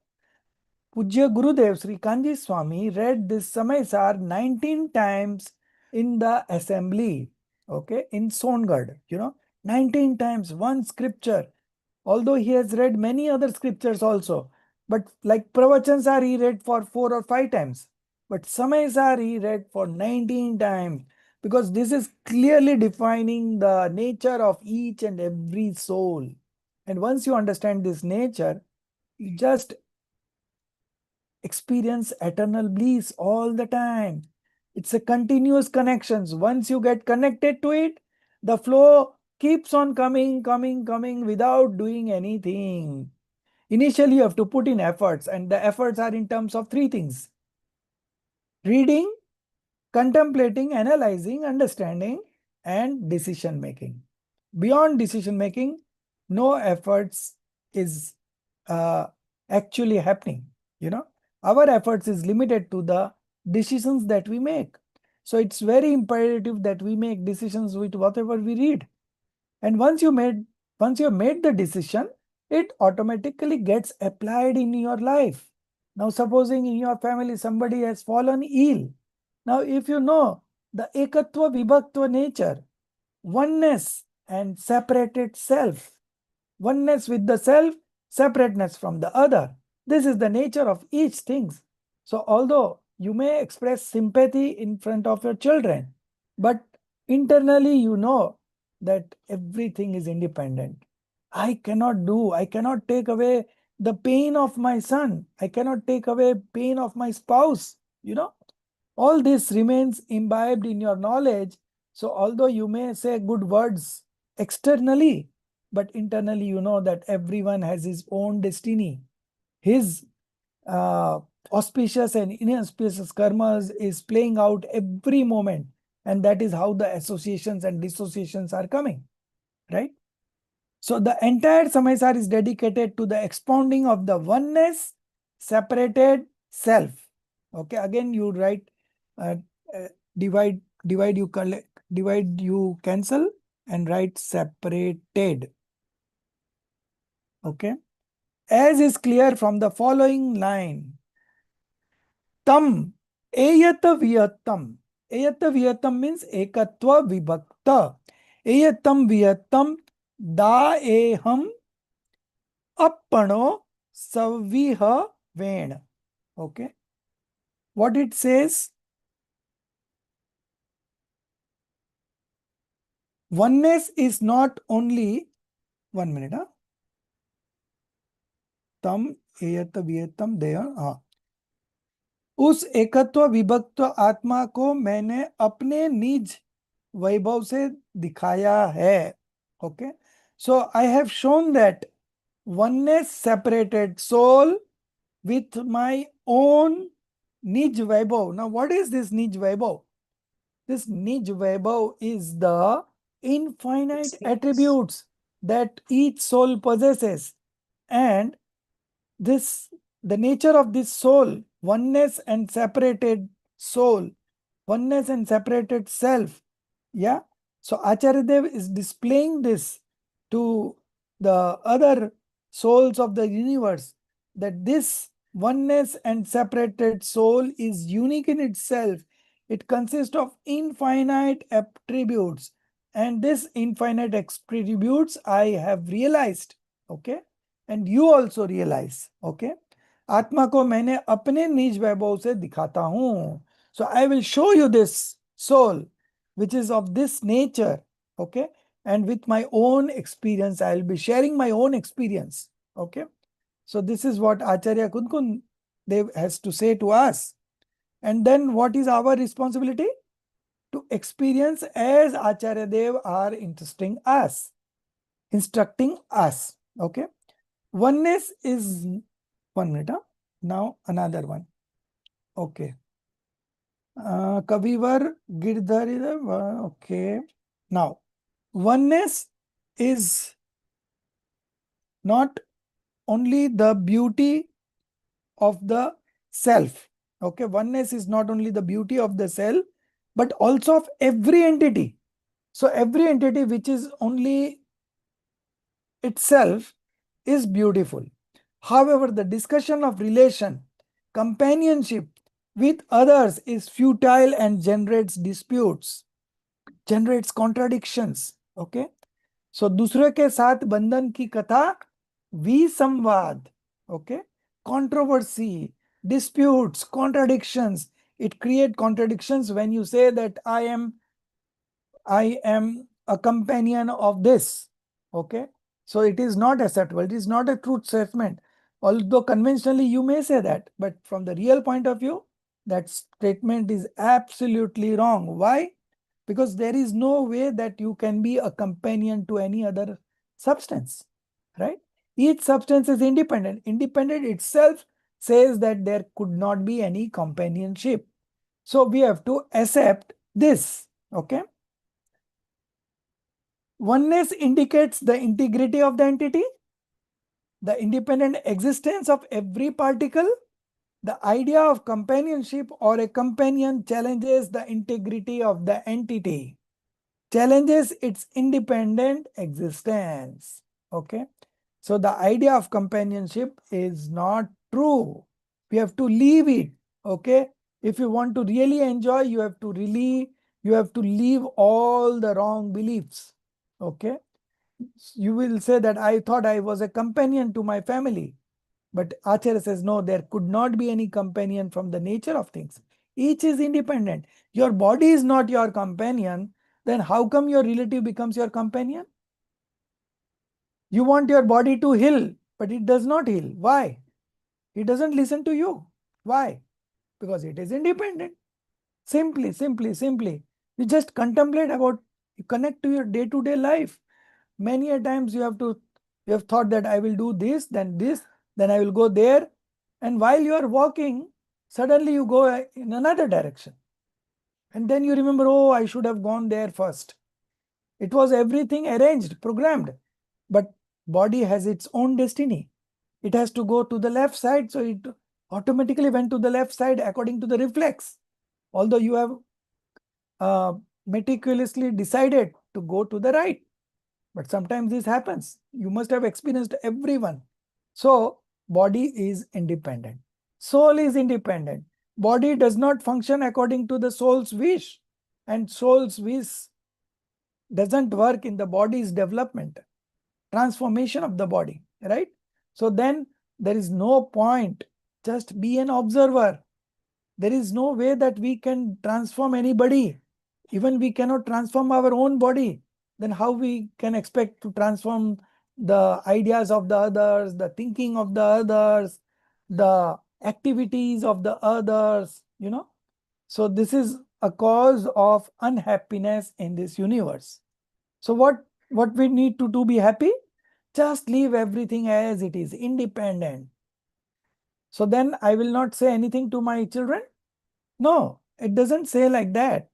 Pujya Gurudev Sri Kanji Swami read this Samaisar 19 times in the assembly, okay, in Songad, 19 times, one scripture. Although he has read many other scriptures also, but like Pravachansar he read for 4 or 5 times. But Samaisar he read for 19 times, because this is clearly defining the nature of each and every soul. And once you understand this nature, you just experience eternal bliss all the time. It's a continuous connections. Once you get connected to it, the flow keeps on coming without doing anything. Initially, you have to put in efforts, and the efforts are in terms of 3 things: reading, contemplating, analyzing, understanding, and decision making. Beyond decision making, no efforts is actually happening. Our efforts is limited to the decisions that we make. So it's very imperative that we make decisions with whatever we read. And once you have made the decision, it automatically gets applied in your life. Now, supposing in your family somebody has fallen ill. Now, if you know the ekatva vibhaktva nature, oneness and separated self, oneness with the self, separateness from the other. This is the nature of each thing. So although you may express sympathy in front of your children, but internally you know that everything is independent. I cannot take away the pain of my son. I cannot take away pain of my spouse. All this remains imbibed in your knowledge. So although you may say good words externally, but internally you know that everyone has his own destiny. His auspicious and inauspicious karmas is playing out every moment, and that is how the associations and dissociations are coming, right? So the entire Samaisar is dedicated to the expounding of the oneness, separated self. Okay, again you write uh, divide, you cancel and write separated. Okay, as is clear from the following line: tam eyata viyatam. Eyata viyatam means ekatva vibhakta. Eyatam viyatam da eham appano saviha ven. Okay, what it says: oneness is not only, 1 minute, तम एयत वियतम दया, उस एकत्व विभक्त आत्मा को मैंने अपने निज वैभव से दिखाया है. Okay, so I have shown that oneness separated soul with my own nij vaibhav. Now what is this nij vaibhav? This nij vaibhav is the infinite attributes that each soul possesses, and the nature of this soul, oneness and separated soul, oneness and separated self. Yeah. So Acharya Dev is displaying this to the other souls of the universe, that this oneness and separated soul is unique in itself. It consists of infinite attributes. And this infinite attributes I have realized. Okay. And you also realize. Okay. आत्मा को मैंने अपने निज वैभव से दिखाता हूं. So I will show you this soul, which is of this nature. Okay. And with my own experience, I will be sharing my own experience. Okay. So this is what Acharya Kunkun Dev has to say to us. And then what is our responsibility? To experience as Acharya Dev are instructing us. Okay. Oneness is 1 minute. Now another one. Okay. Kavivar Girdhar. Okay. Now, oneness is not only the beauty of the self. Okay. Oneness is not only the beauty of the self, but also of every entity. So every entity which is only itself is beautiful. However, the discussion of relation, companionship with others is futile and generates disputes, generates contradictions. Okay. So दूसरे के साथ बंधन की कथा विसंवाद. Okay. Controversy, disputes, contradictions. It creates contradictions when you say that I am a companion of this. Okay. So it is not acceptable. It is not a truth statement. Although conventionally you may say that, but from the real point of view, that statement is absolutely wrong. Why? Because there is no way that you can be a companion to any other substance, right? Each substance is independent. Independent itself says that there could not be any companionship. So we have to accept this. Okay. Oneness indicates the integrity of the entity, the independent existence of every particle. The idea of companionship or a companion challenges the integrity of the entity, challenges its independent existence. Okay. So the idea of companionship is not true. We have to leave it. Okay. If you want to really enjoy, you have to leave all the wrong beliefs. Okay. You will say that I thought I was a companion to my family. But Acharya says, no, there could not be any companion from the nature of things. Each is independent. Your body is not your companion. Then how come your relative becomes your companion? You want your body to heal, but it does not heal. Why? It doesn't listen to you. Why? Because it is independent. Simply. You just contemplate about, you connect to your day-to-day life. Many a times you have thought that I will do this, then I will go there. And while you are walking, suddenly you go in another direction. And then you remember, oh, I should have gone there first. It was everything arranged, programmed. But body has its own destiny. It has to go to the left side, so it automatically went to the left side according to the reflex. Although you have meticulously decided to go to the right. But sometimes this happens. You must have experienced everyone. So body is independent. Soul is independent. Body does not function according to the soul's wish. And soul's wish doesn't work in the body's development, transformation of the body, right? So then there is no point. Just be an observer. There is no way that we can transform anybody. Even we cannot transform our own body. Then how we can expect to transform the ideas of the others, the thinking of the others, the activities of the others, So this is a cause of unhappiness in this universe. So what we need to do be happy? Just leave everything as it is, independent. So then I will not say anything to my children? No, it doesn't say like that.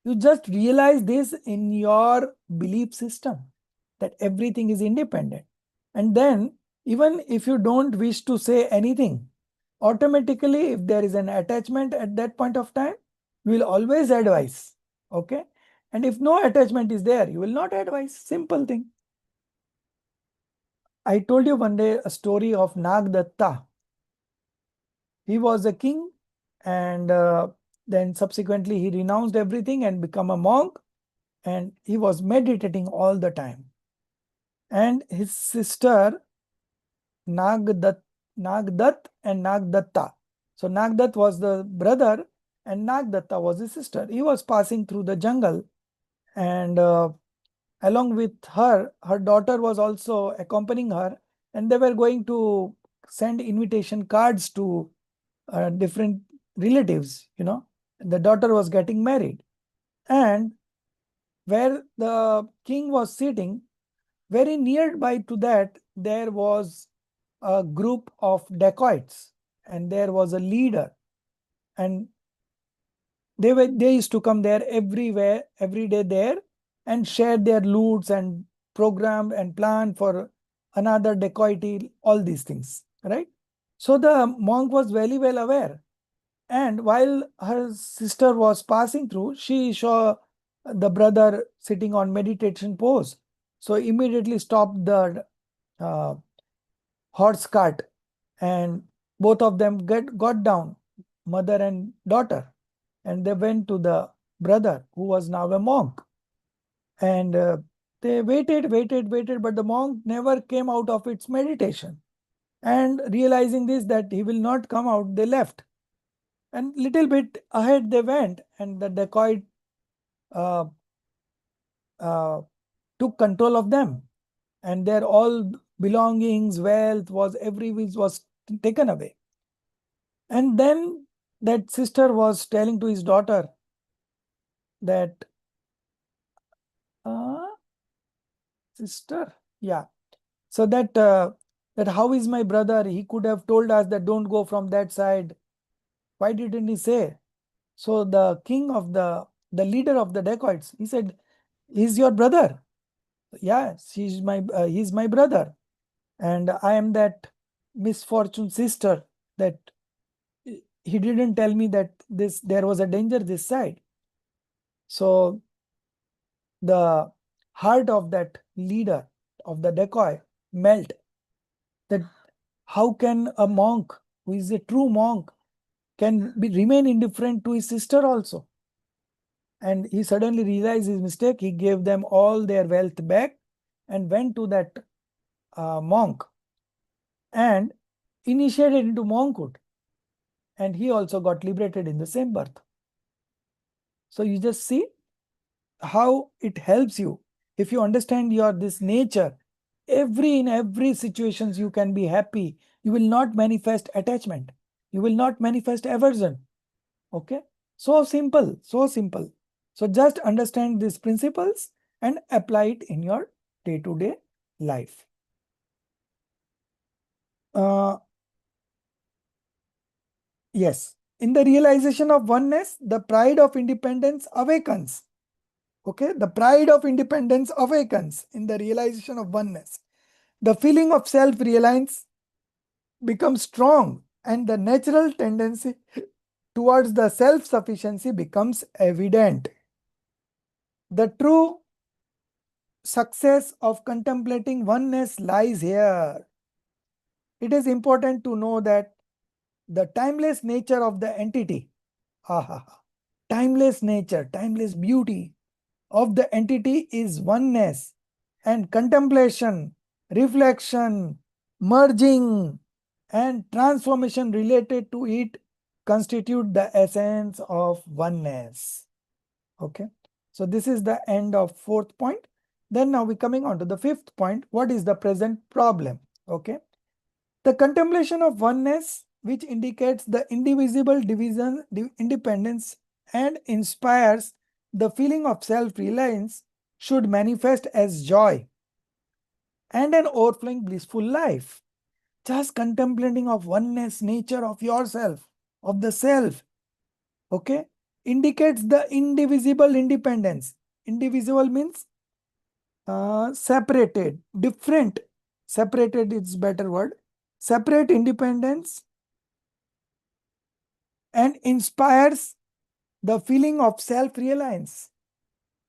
You just realize this in your belief system, that everything is independent. And then even if you don't wish to say anything, automatically if there is an attachment at that point of time, you will always advise. Okay. And if no attachment is there, you will not advise. Simple thing. I told you one day a story of Nagdatta. He was a king, and then subsequently he renounced everything and become a monk. and he was meditating all the time. And his sister Nagdat, Nagdat and Nagdatta. So Nagdat was the brother and Nagdatta was his sister. He was passing through the jungle, and along with her, her daughter was also accompanying her, and they were going to send invitation cards to different relatives. The daughter was getting married, and where the king was sitting, very nearby to that, there was a group of dacoits, and there was a leader, and they used to come there every day there, and share their loots and program and plan for another dacoity, all these things, right? So the monk was very well aware, and while her sister was passing through, she saw the brother sitting on meditation pose, so immediately stopped the uh, horse cart, and both of them got down, mother and daughter, and they went to the brother who was now a monk, and they waited, but the monk never came out of its meditation, and realizing this, that he will not come out, they left, and little bit ahead they went, and the dacoit uh, uh, took control of them, and their all belongings, wealth was every which was taken away. And then that sister was telling to his daughter that, uh, sister, yeah. So that how is my brother? He could have told us that don't go from that side. Why didn't he say? So the king of the leader of the dacoits, he said, he's your brother. Yes, he's my brother, and I am that misfortune sister that he didn't tell me that there was a danger this side. So the heart of that leader of the dacoit melt, that how can a monk who is a true monk remain indifferent to his sister also. And he suddenly realized his mistake. He gave them all their wealth back and went to that monk and initiated into monkhood, and he also got liberated in the same birth. So you just see how it helps you. If you understand your this nature, in every situations you can be happy. You will not manifest attachment. You will not manifest aversion. Okay? So simple, so simple. So just understand these principles and apply it in your day-to-day life. Yes, in the realization of oneness, the pride of independence awakens. Okay, the pride of independence awakens in the realization of oneness. The feeling of self-reliance becomes strong, and the natural tendency towards the self-sufficiency becomes evident. The true success of contemplating oneness lies here. It is important to know that the timeless nature of the entity, timeless nature, timeless beauty of the entity is oneness, and contemplation, reflection, merging, and transformation related to it constitute the essence of oneness. Okay, so this is the end of fourth point. Then now we're coming on to the fifth point. What is the present problem? Okay, the contemplation of oneness, which indicates the indivisible independence and inspires the feeling of self-reliance, should manifest as joy and an overflowing blissful life. Just contemplating of oneness nature of yourself, of the self, okay, indicates the indivisible independence. Indivisible means separated, different. Separated is better word. Separate independence and inspires the feeling of self-reliance.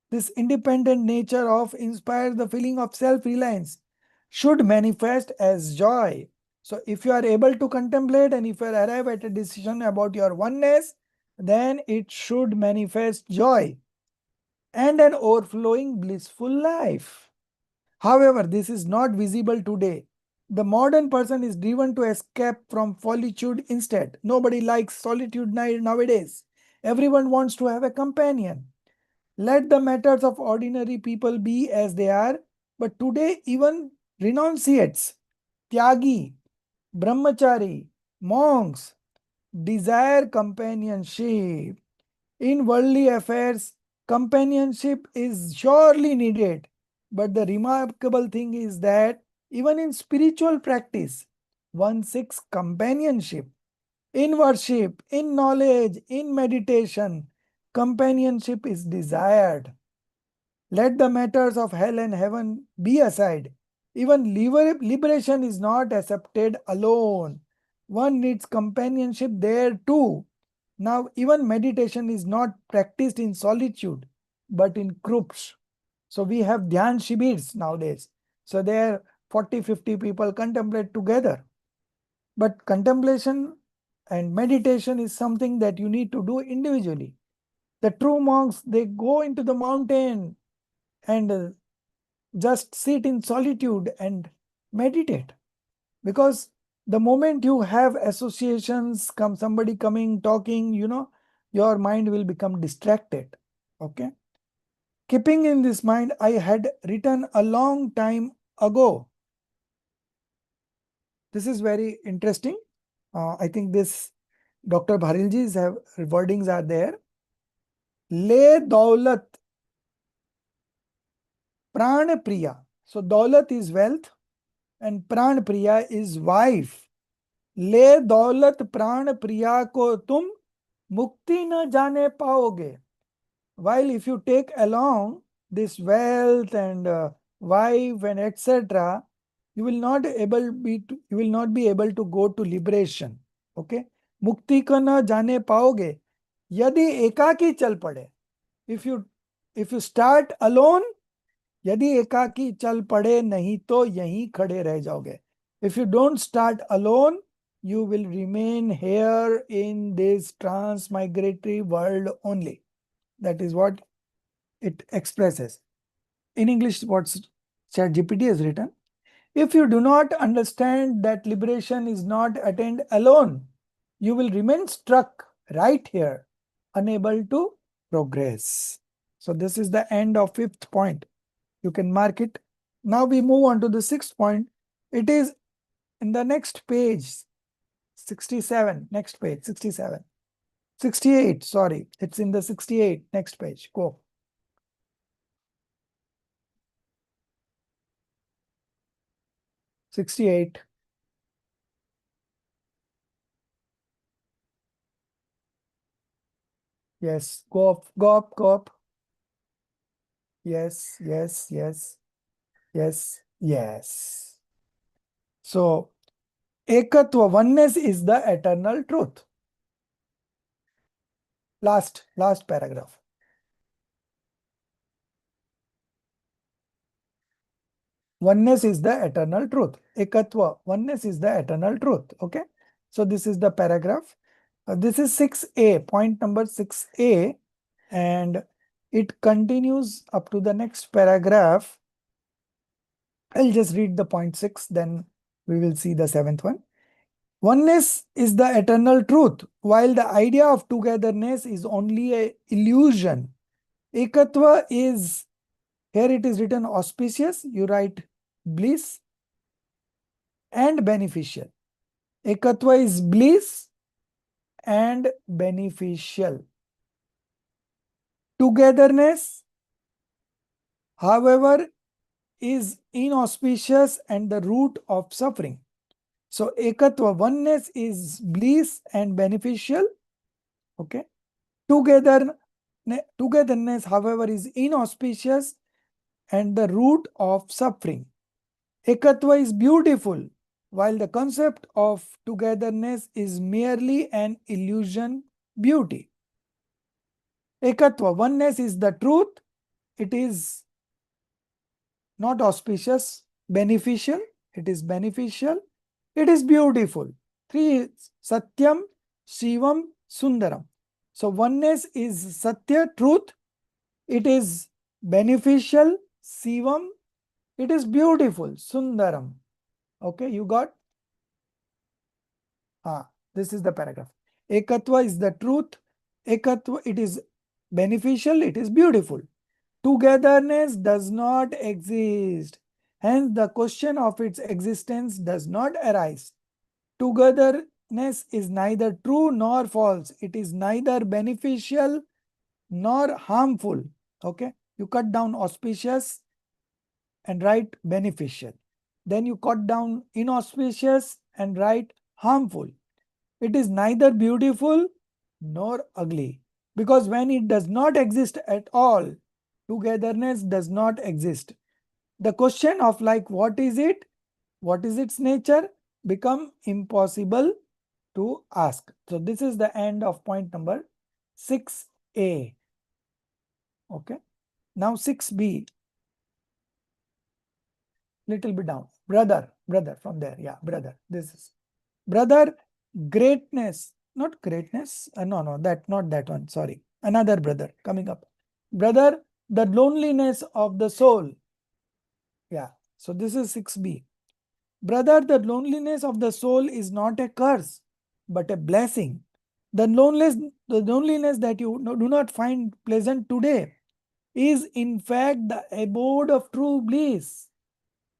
This independent nature of inspires the feeling of self-reliance should manifest as joy. So if you are able to contemplate and if you arrive at a decision about your oneness, then it should manifest joy. and an overflowing blissful life. However, this is not visible today. The modern person is driven to escape from solitude instead. Nobody likes solitude nowadays. Everyone wants to have a companion. Let the matters of ordinary people be as they are, but today even renunciates, tyagi, brahmachari, monks desire companionship. In worldly affairs, companionship is surely needed. But the remarkable thing is that even in spiritual practice, one seeks companionship. In worship, in knowledge, in meditation, companionship is desired. Let the matters of hell and heaven be aside. Even liberation is not accepted alone. One needs companionship there too. Now, even meditation is not practiced in solitude, but in groups. So we have dhyan shibirs nowadays. So there 40, 50 people contemplate together. But contemplation and meditation is something that you need to do individually. The true monks, they go into the mountain and just sit in solitude and meditate. Because the moment you have associations, somebody coming, talking, your mind will become distracted. Okay. Keeping in this mind, I had written a long time ago. This is very interesting. I think this Dr. Bharilji's wordings are there. Le daulat pran priya. So daulat is wealth and pran priya is wife. ले दौलत प्राण प्रिया को तुम मुक्ति न जाने पाओगे. While if you take along this wealth and wife and etc., you will not be able to go to liberation. Okay, मुक्ति को न जाने पाओगे यदि एकाकी चल पड़े. If you start alone, यदि एकाकी चल पड़े नहीं तो यहीं खड़े रह जाओगे. If you don't start alone, you will remain here in this transmigratory world only. That is what it expresses. In English, what ChatGPT has written. If you do not understand that liberation is not attained alone, you will remain stuck right here, unable to progress. So this is the end of 5th point. You can mark it. Now we move on to the 6th point. It is in the next page, 67, next page, 67. 68, sorry, it's in the 68, next page, go. '68. Yes, go up, go up, go up. Yes, yes, yes, yes, yes. So, ekatva, oneness is the eternal truth. Last paragraph. Oneness is the eternal truth. Ekatva, oneness is the eternal truth. Okay. So this is the paragraph. This is 6a, point number 6a, and it continues up to the next paragraph. I'll just read the point 6, then we will see the 7th one. Oneness is the eternal truth, while the idea of togetherness is only an illusion. Ekatva is, here it is written auspicious, you write bliss, and beneficial. Ekatva is bliss and beneficial. Togetherness, however, is inauspicious and the root of suffering. So ekatva, oneness, is bliss and beneficial. Okay. Togetherness, however, is inauspicious and the root of suffering. Ekatva is beautiful, while the concept of togetherness is merely an illusion beauty. Ekatva, oneness, is the truth. It is not auspicious, beneficial. It is beneficial. It is beautiful. 3, Satyam, Shivam, Sundaram. So oneness is Satya, truth. It is beneficial, Sivam. It is beautiful, Sundaram. Okay, you got? This is the paragraph. Ekatva is the truth. Ekatva, it is beneficial, it is beautiful. Togetherness does not exist. Hence, the question of its existence does not arise. Togetherness is neither true nor false. It is neither beneficial nor harmful. Okay, you cut down auspicious and write beneficial. Then you cut down inauspicious and write harmful. It is neither beautiful nor ugly, because when it does not exist at all, togetherness does not exist. The question of like what is it, what is its nature, become impossible to ask. So this is the end of point number 6a. Okay. Now 6b. Little bit down. Brother from there. Yeah, brother. This is brother, greatness, not greatness. No, not that one. Sorry. Another brother coming up. Brother, the loneliness of the soul. Yeah. So this is 6b. Brother, the loneliness of the soul is not a curse, but a blessing. The loneliness that you do not find pleasant today is in fact the abode of true bliss.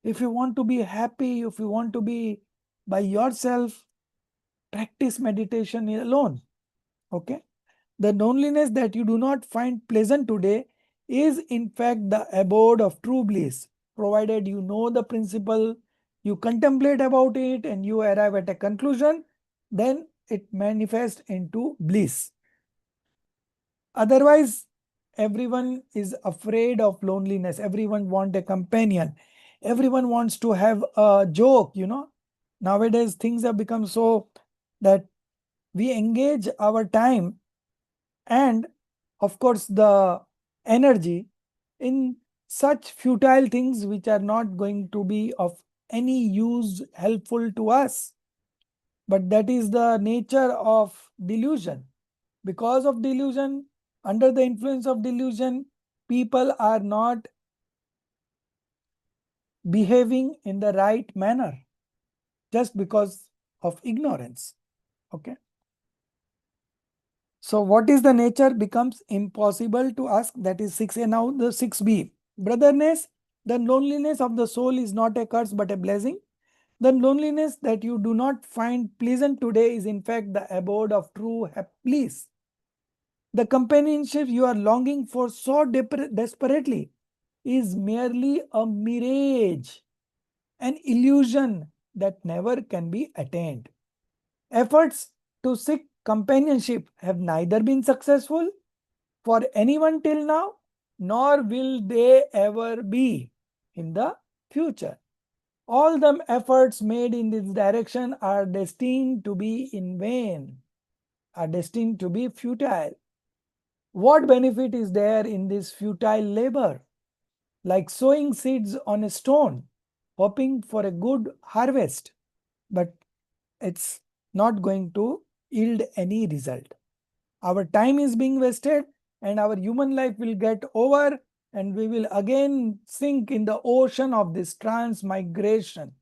If you want to be happy, if you want to be by yourself, practice meditation alone. Okay. The loneliness that you do not find pleasant today is in fact the abode of true bliss, provided you know the principle, you contemplate about it, and you arrive at a conclusion, then it manifests into bliss. Otherwise, everyone is afraid of loneliness. Everyone wants a companion. Everyone wants to have a joke, Nowadays, things have become so that we engage our time and, of course, the energy in such futile things which are not going to be of any use helpful to us. But that is the nature of delusion. Because of delusion, under the influence of delusion, people are not behaving in the right manner just because of ignorance. Okay. So what is the nature becomes impossible to ask. That is 6a. Now the 6b. Brotherness, the loneliness of the soul is not a curse but a blessing. The loneliness that you do not find pleasant today is in fact the abode of true bliss. The companionship you are longing for so desperately is merely a mirage, an illusion that never can be attained. Efforts to seek companionship have neither been successful for anyone till now, nor will they ever be in the future. All the efforts made in this direction are destined to be in vain, are destined to be futile. What benefit is there in this futile labor? Like sowing seeds on a stone, hoping for a good harvest, but it's not going to yield any result. Our time is being wasted and our human life will get over and we will again sink in the ocean of this transmigration.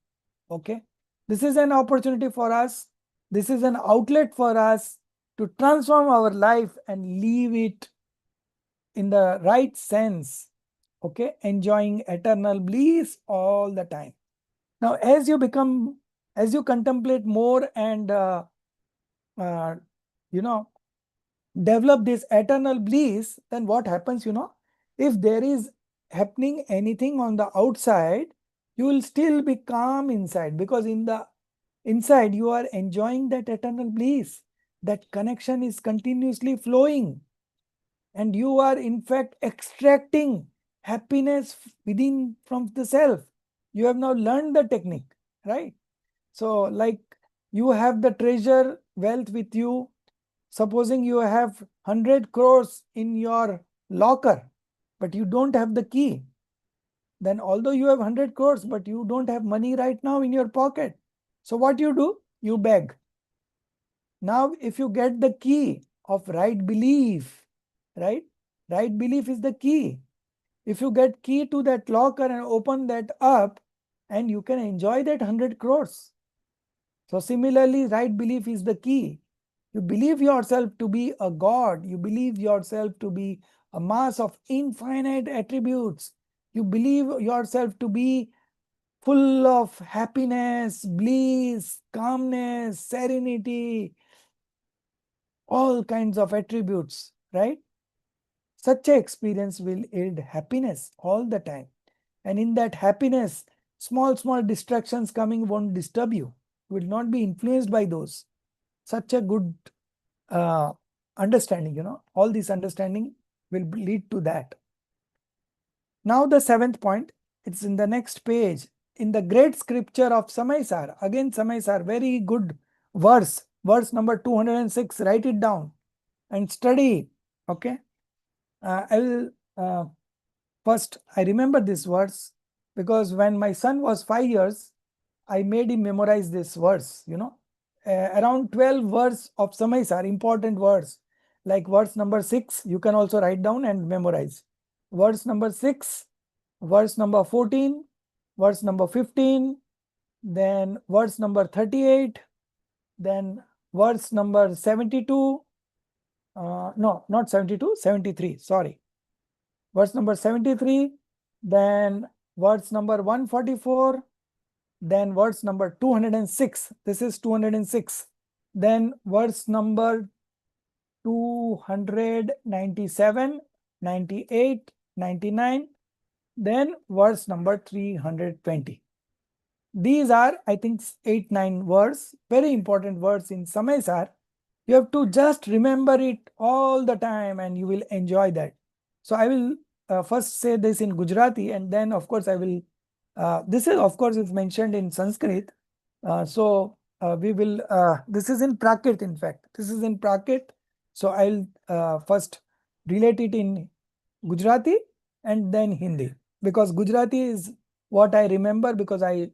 Okay. This is an opportunity for us. This is an outlet for us to transform our life and live it in the right sense. Okay. Enjoying eternal bliss all the time. Now, as you contemplate more and, uh, develop this eternal bliss, then what happens, if there is happening anything on the outside, you will still be calm inside, because in the inside you are enjoying that eternal bliss. That connection is continuously flowing and you are in fact extracting happiness within from the self. You have now learned the technique, right? So like you have the treasure wealth with you. Supposing you have 100 crores in your locker, but you don't have the key. Then although you have 100 crores, but you don't have money right now in your pocket. So what you do? You beg. Now, if you get the key of right belief, right? Right belief is the key. If you get key to that locker and open that up, and you can enjoy that 100 crores. So similarly, right belief is the key. You believe yourself to be a god. You believe yourself to be a mass of infinite attributes. You believe yourself to be full of happiness, bliss, calmness, serenity, all kinds of attributes, right? Such an experience will yield happiness all the time. And in that happiness, small distractions coming won't disturb you. You will not be influenced by those. Such a good understanding, all this understanding will lead to that. Now the seventh point, it's in the next page. In the great scripture of Samaisar, again Samaisar, very good verse number 206, write it down and study, okay? I will first, I remember this verse because when my son was 5 years, I made him memorize this verse, around 12 verse of Samaisar, important verse, like verse number 6, you can also write down and memorize. Verse number 6, verse number 14, verse number 15, then verse number 38, then verse number 72, no, not 72, 73, sorry. Verse number 73, then verse number 144, then verse number 206, this is 206, then verse number 297, 98, 99, then verse number 320. These are, I think, 8-9 words, very important words in Samaisar. You have to just remember it all the time and you will enjoy that. So I will first say this in Gujarati, and then of course I will, this is of course is mentioned in Sanskrit. We will, this is in Prakrit in fact, this is in Prakrit. So I'll first relate it in Gujarati and then Hindi, because Gujarati is what I remember because I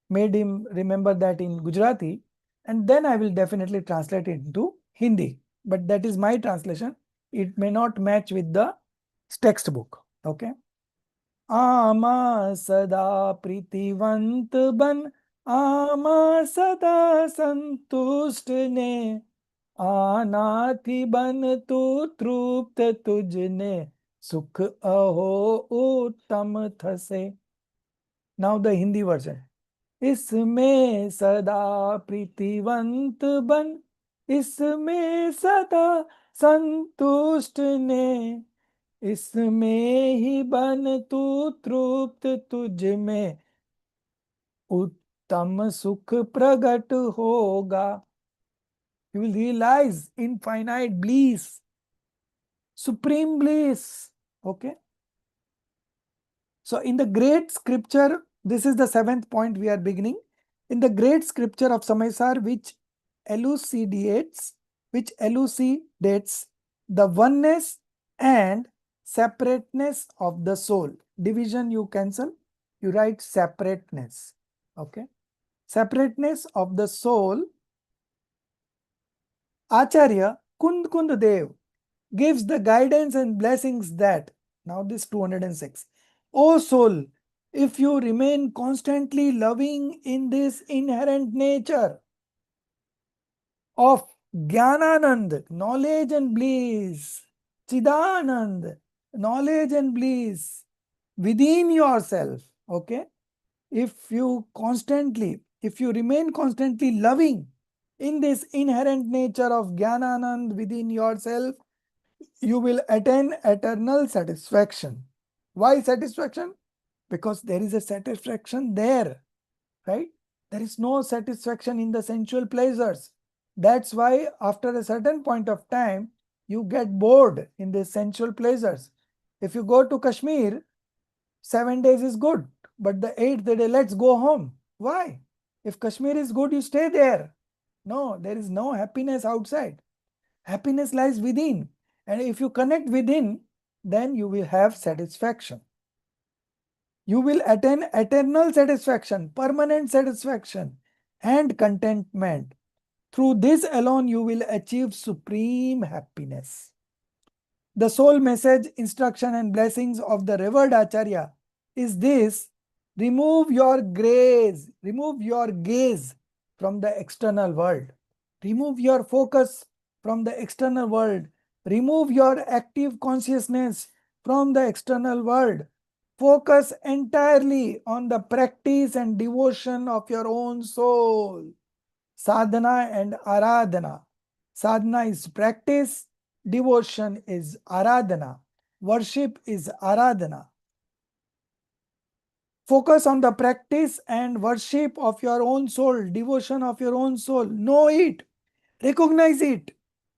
made him remember that in Gujarati, and then I will definitely translate it into Hindi. But that is my translation. It may not match with the textbook. Okay. Ama sada pritivanth ban, ama sada santust ne, आनाथि बन तू तृप्त तुझने सुख अहो उत्तम थसे. Now the Hindi version. इसमें सदा प्रीतिवंत बन, इसमें सदा संतुष्ट ने, इसमें ही बन तू तृप्त तुझ में उत्तम सुख प्रकट होगा. You will realize infinite bliss, supreme bliss. Okay. So in the great scripture, this is the 7th point we are beginning. In the great scripture of Samaisar, which elucidates the oneness and separateness of the soul. Division you cancel, you write separateness. Okay. Separateness of the soul. Acharya Kund Dev gives the guidance and blessings that, now this 206, O soul, if you remain constantly loving in this inherent nature of Jnananand, knowledge and bliss, Chidanand, knowledge and bliss within yourself, okay? If you remain constantly loving in this inherent nature of Jnananand within yourself, you will attain eternal satisfaction. Why satisfaction? Because there is a satisfaction there, right? There is no satisfaction in the sensual pleasures. That's why after a certain point of time, you get bored in the sensual pleasures. If you go to Kashmir, 7 days is good, but the 8th day, let's go home. Why? If Kashmir is good, you stay there. No, there is no happiness outside. Happiness lies within. And if you connect within, then you will have satisfaction. You will attain eternal satisfaction, permanent satisfaction, and contentment. Through this alone, you will achieve supreme happiness. The soul message, instruction, and blessings of the revered Acharya is this: remove your gaze from the external world. Remove your focus from the external world. Remove your active consciousness from the external world. Focus entirely on the practice and devotion of your own soul. Sadhana and Aradhana. Sadhana is practice, devotion is Aradhana, worship is Aradhana. Focus on the practice and worship of your own soul, devotion of your own soul. Know it, recognize it,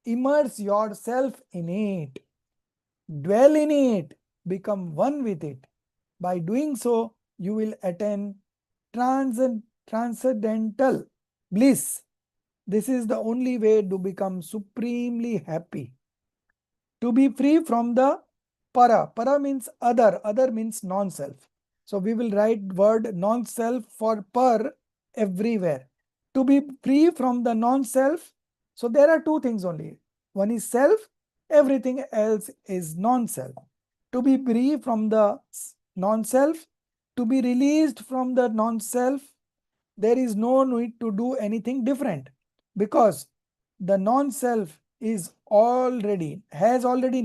immerse yourself in it, dwell in it, become one with it. By doing so, you will attain transcendental bliss. This is the only way to become supremely happy. To be free from the para. Para means other. Other means non-self. So we will write word non-self for per everywhere. To be free from the non-self. So there are two things only. One is self. Everything else is non-self. To be free from the non-self. To be released from the non-self. There is no need to do anything different, because the non-self is already, has already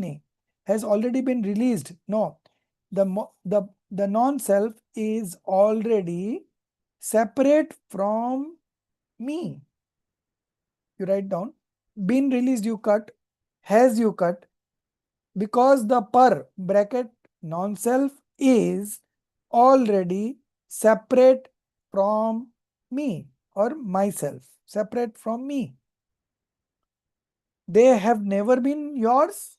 been released. No, the non-self is already separate from me. You write down, been released you cut, has you cut, because the per bracket non-self is already separate from me or myself, separate from me. They have never been yours.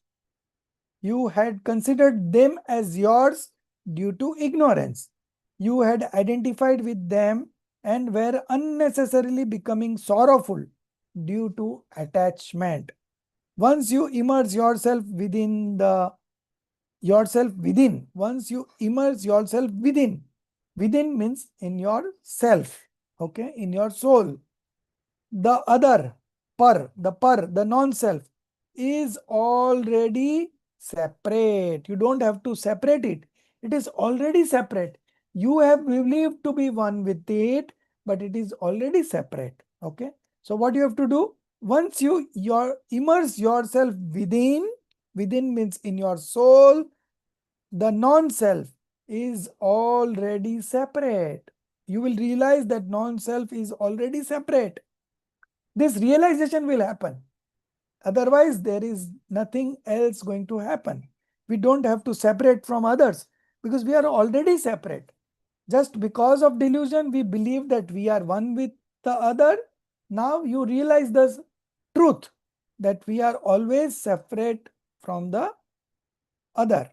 You had considered them as yours due to ignorance. You had identified with them and were unnecessarily becoming sorrowful due to attachment. Once you immerse yourself within, once you immerse yourself within means in your self, okay, in your soul. The other, the non-self is already separate. You don't have to separate it. It is already separate. You have believed to be one with it, but it is already separate. Okay. So what you have to do? Once you immerse yourself within means in your soul, the non-self is already separate. You will realize that non-self is already separate. This realization will happen. Otherwise, there is nothing else going to happen. We don't have to separate from others because we are already separate. Just because of delusion, we believe that we are one with the other. Now you realize the truth that we are always separate from the other.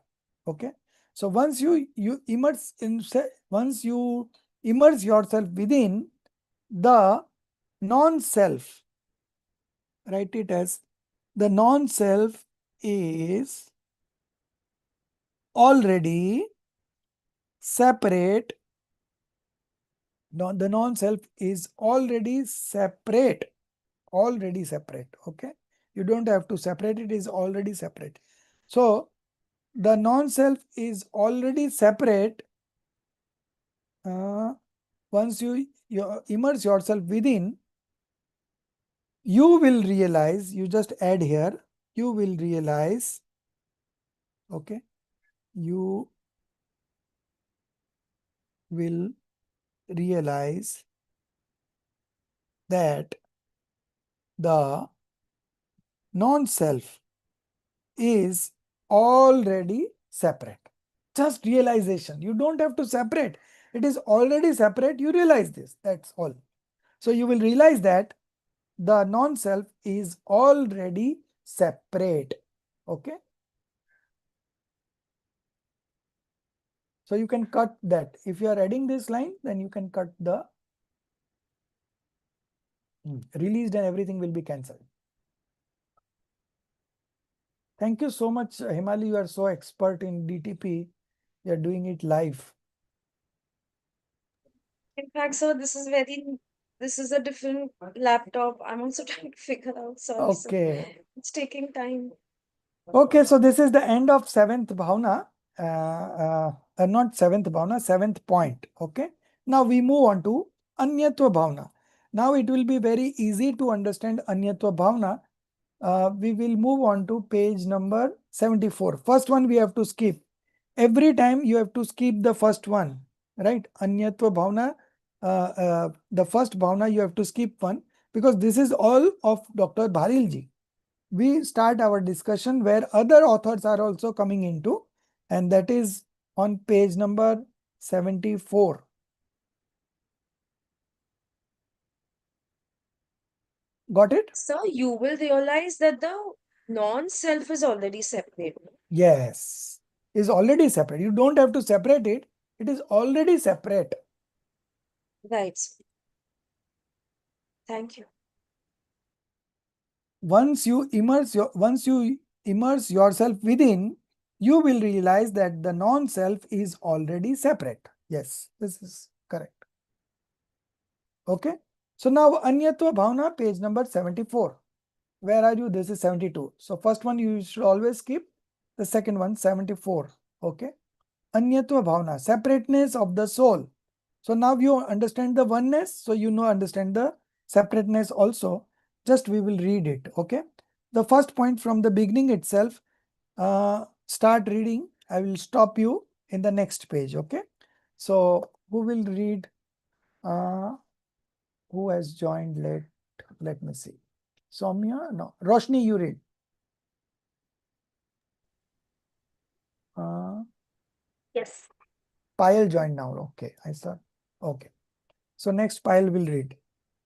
Okay. So once you immerse yourself within the non-self, write it as the non-self is already separate. No, the non-self is already separate. Already separate. Okay. You don't have to separate, it is already separate. So the non-self is already separate. Once you immerse yourself within, you will realize, you just add here, you will realize, okay, you will realize that the non-self is already separate. Just realization. You don't have to separate. It is already separate. You realize this. That's all. So you will realize that the non-self is already separate. Okay. So you can cut that. If you are adding this line, then you can cut the released and everything will be cancelled. Thank you so much, Himali. You are so expert in DTP. You are doing it live. In fact, sir, this is a different laptop. I'm also trying to figure out. Sorry, sir. Okay. It's taking time. Okay, so this is the end of seventh bhavna. Not seventh bhavna, seventh point. Okay. Now we move on to Anyatva bhavna. Now it will be very easy to understand Anyatva bhavna. We will move on to page number 74. First one we have to skip. Every time you have to skip the first one, right? Anyatva bhavna, the first bhavna you have to skip one because this is all of Dr. Bharilji. We start our discussion where other authors are also coming into, and that is on page number 74. Got it? So you will realize that the non-self is already separate. Yes. Is already separate. You don't have to separate it. It is already separate. Right. Thank you. Once you immerse yourself within, you will realize that the non-self is already separate. Yes, this is correct. Okay. So now Anyatva Bhavna, page number 74. Where are you? This is 72. So first one you should always skip. The second one 74. Okay. Anyatva Bhavna, separateness of the soul. So now you understand the oneness. So you understand the separateness also. Just we will read it. Okay. The first point from the beginning itself. Start reading. I will stop you in the next page. Okay. So who will read? Who has joined? Let me see. Soumya? No. Roshni, you read. Yes. Payal joined now. Okay, I saw. Okay. So next Payal will read.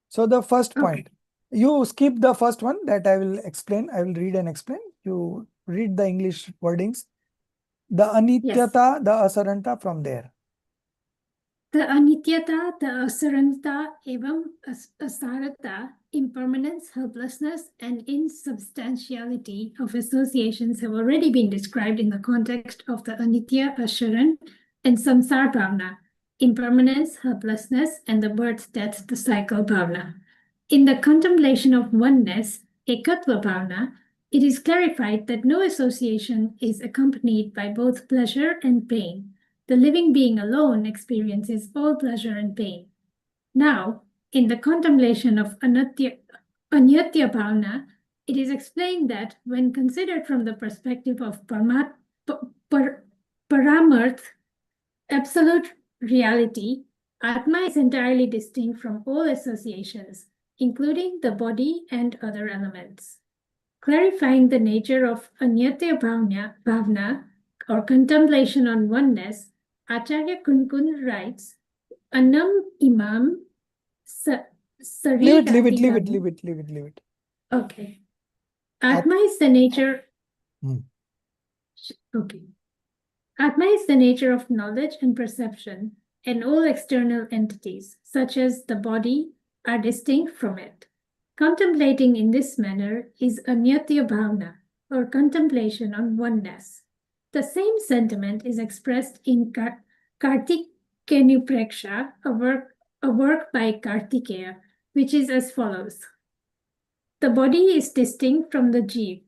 So the first point. You skip the first one that I will explain. I will read and explain. You read the English wordings. The anityata, the asaranta from there. The anityata, the asaranta, evam asarata, impermanence, helplessness, and insubstantiality of associations have already been described in the context of the anitya, asharan, and samsara bhavna, impermanence, helplessness, and the birth, death, the cycle bhavna. In the contemplation of oneness, ekatva bhavna, it is clarified that no association is accompanied by both pleasure and pain. The living being alone experiences all pleasure and pain. Now, in the contemplation of anyatya bhavna, it is explained that when considered from the perspective of paramarth, absolute reality, Atma is entirely distinct from all associations, including the body and other elements. Clarifying the nature of anyatya bhavna, or contemplation on oneness, Acharya Kunkun writes, Anam imam Leave it. Okay. Atma is the nature. Okay. Atma is the nature of knowledge and perception, and all external entities, such as the body, are distinct from it. Contemplating in this manner is anyatya bhavna, or contemplation on oneness. The same sentiment is expressed in Kartikeyanupreksha, a work by Kartikeya, which is as follows. The body is distinct from the jiva.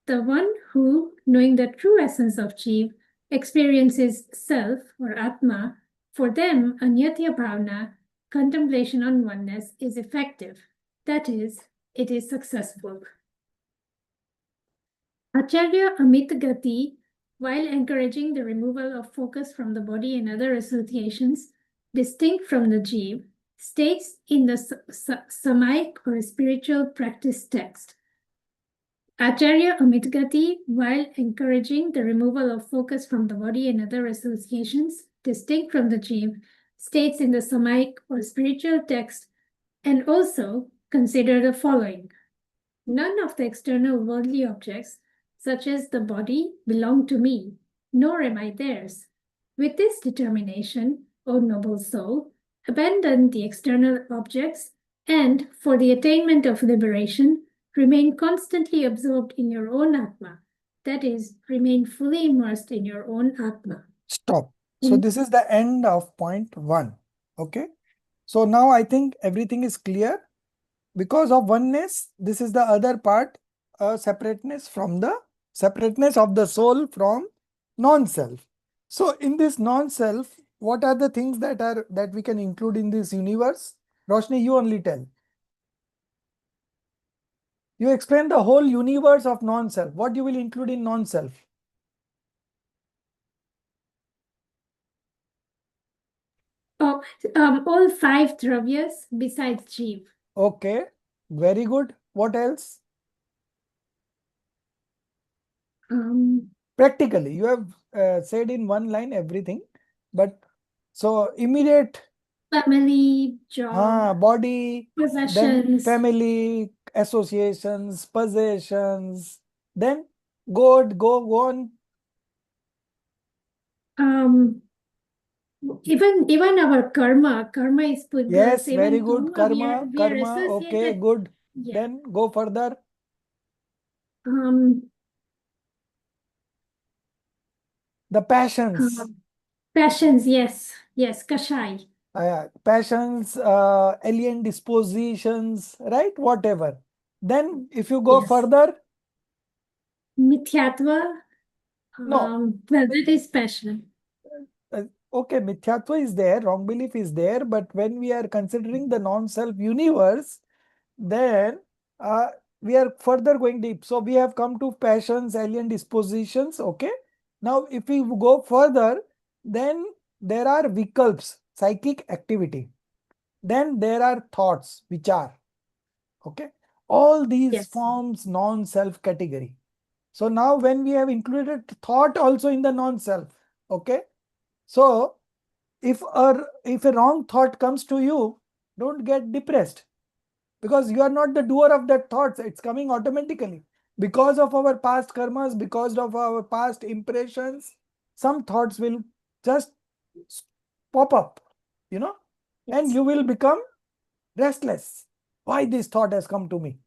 The one who, knowing the true essence of jiva, experiences self or Atma, for them, anyatya bhavna, contemplation on oneness, is effective. That is, it is successful. Acharya Amit Gati, while encouraging the removal of focus from the body and other associations distinct from the jiva, states in the Samaik or spiritual practice text. Acharya Amit Gati, while encouraging the removal of focus from the body and other associations distinct from the jiva, states in the Samaik or spiritual text, and also consider the following. None of the external worldly objects, such as the body, belong to me, nor am I theirs. With this determination, O noble soul, abandon the external objects and, for the attainment of liberation, remain constantly absorbed in your own Atma. That is, remain fully immersed in your own Atma. Stop. So this is the end of point 1. Okay. So now I think everything is clear. Because of oneness, this is the other part, separateness from the separateness of the soul from non-self. So in this non-self, what are the things that we can include in this universe? Roshni, you only tell. You explain the whole universe of non-self. What you will include in non-self? Oh, all 5 dravyas besides Jeev. Okay, very good. What else? Practically, you have said in one line everything, but so immediate Family, job, body, then possessions. family, associations, possessions, then go on. Even our karma is put the Yes, seven very good. karma. We are Karma. Okay, associated. good. Yeah. Then go further. The passions. Passions, yes, kashai. Passions, alien dispositions, right? Whatever. Then if you go Yes. further, Mithyatva. no. Well, that is passion. Okay, mithyatva is there, wrong belief is there, but when we are considering the non-self universe, then we are further going deep. So we have come to passions, alien dispositions. Okay. Now, if we go further, then there are vikalps, psychic activity. Then there are thoughts, which are okay. All these Yes. forms non-self category. So now when we have included thought also in the non-self, okay. So if a wrong thought comes to you, don't get depressed, because you are not the doer of that thoughts. It's coming automatically because of our past karmas, because of our past impressions. Some thoughts will just pop up, and you will become restless. Why this thought has come to me?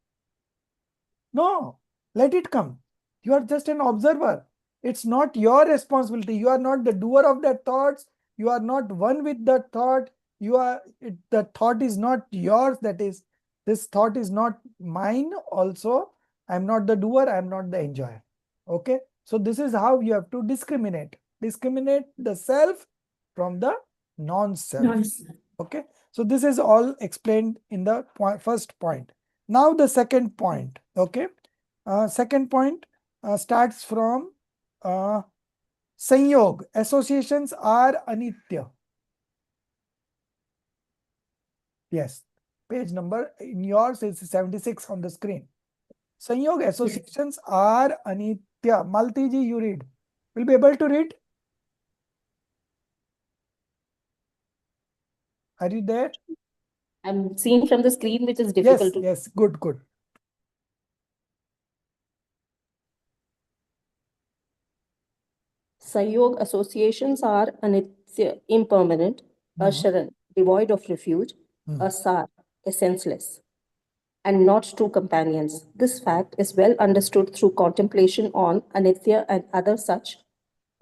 No, let it come. You are just an observer. It's not your responsibility. You are not the doer of that thoughts. You are not one with that thought. The thought is not yours. This thought is not mine also. I'm not the doer. I'm not the enjoyer. Okay. So this is how you have to discriminate. Discriminate the self from the non-self. Okay. So this is all explained in the first point. Now the second point. Okay. Second point starts from Sanyog. Associations are anitya. Yes. Page number in yours is 76 on the screen. Sanyog associations are anitya. Malti ji, you read. Will be able to read? Are you there? I'm seeing from the screen, which is difficult to. Yes, good. Sayog associations are anitya, impermanent, asharan, devoid of refuge, asar, essenceless, and not true companions. This fact is well understood through contemplation on anitya and other such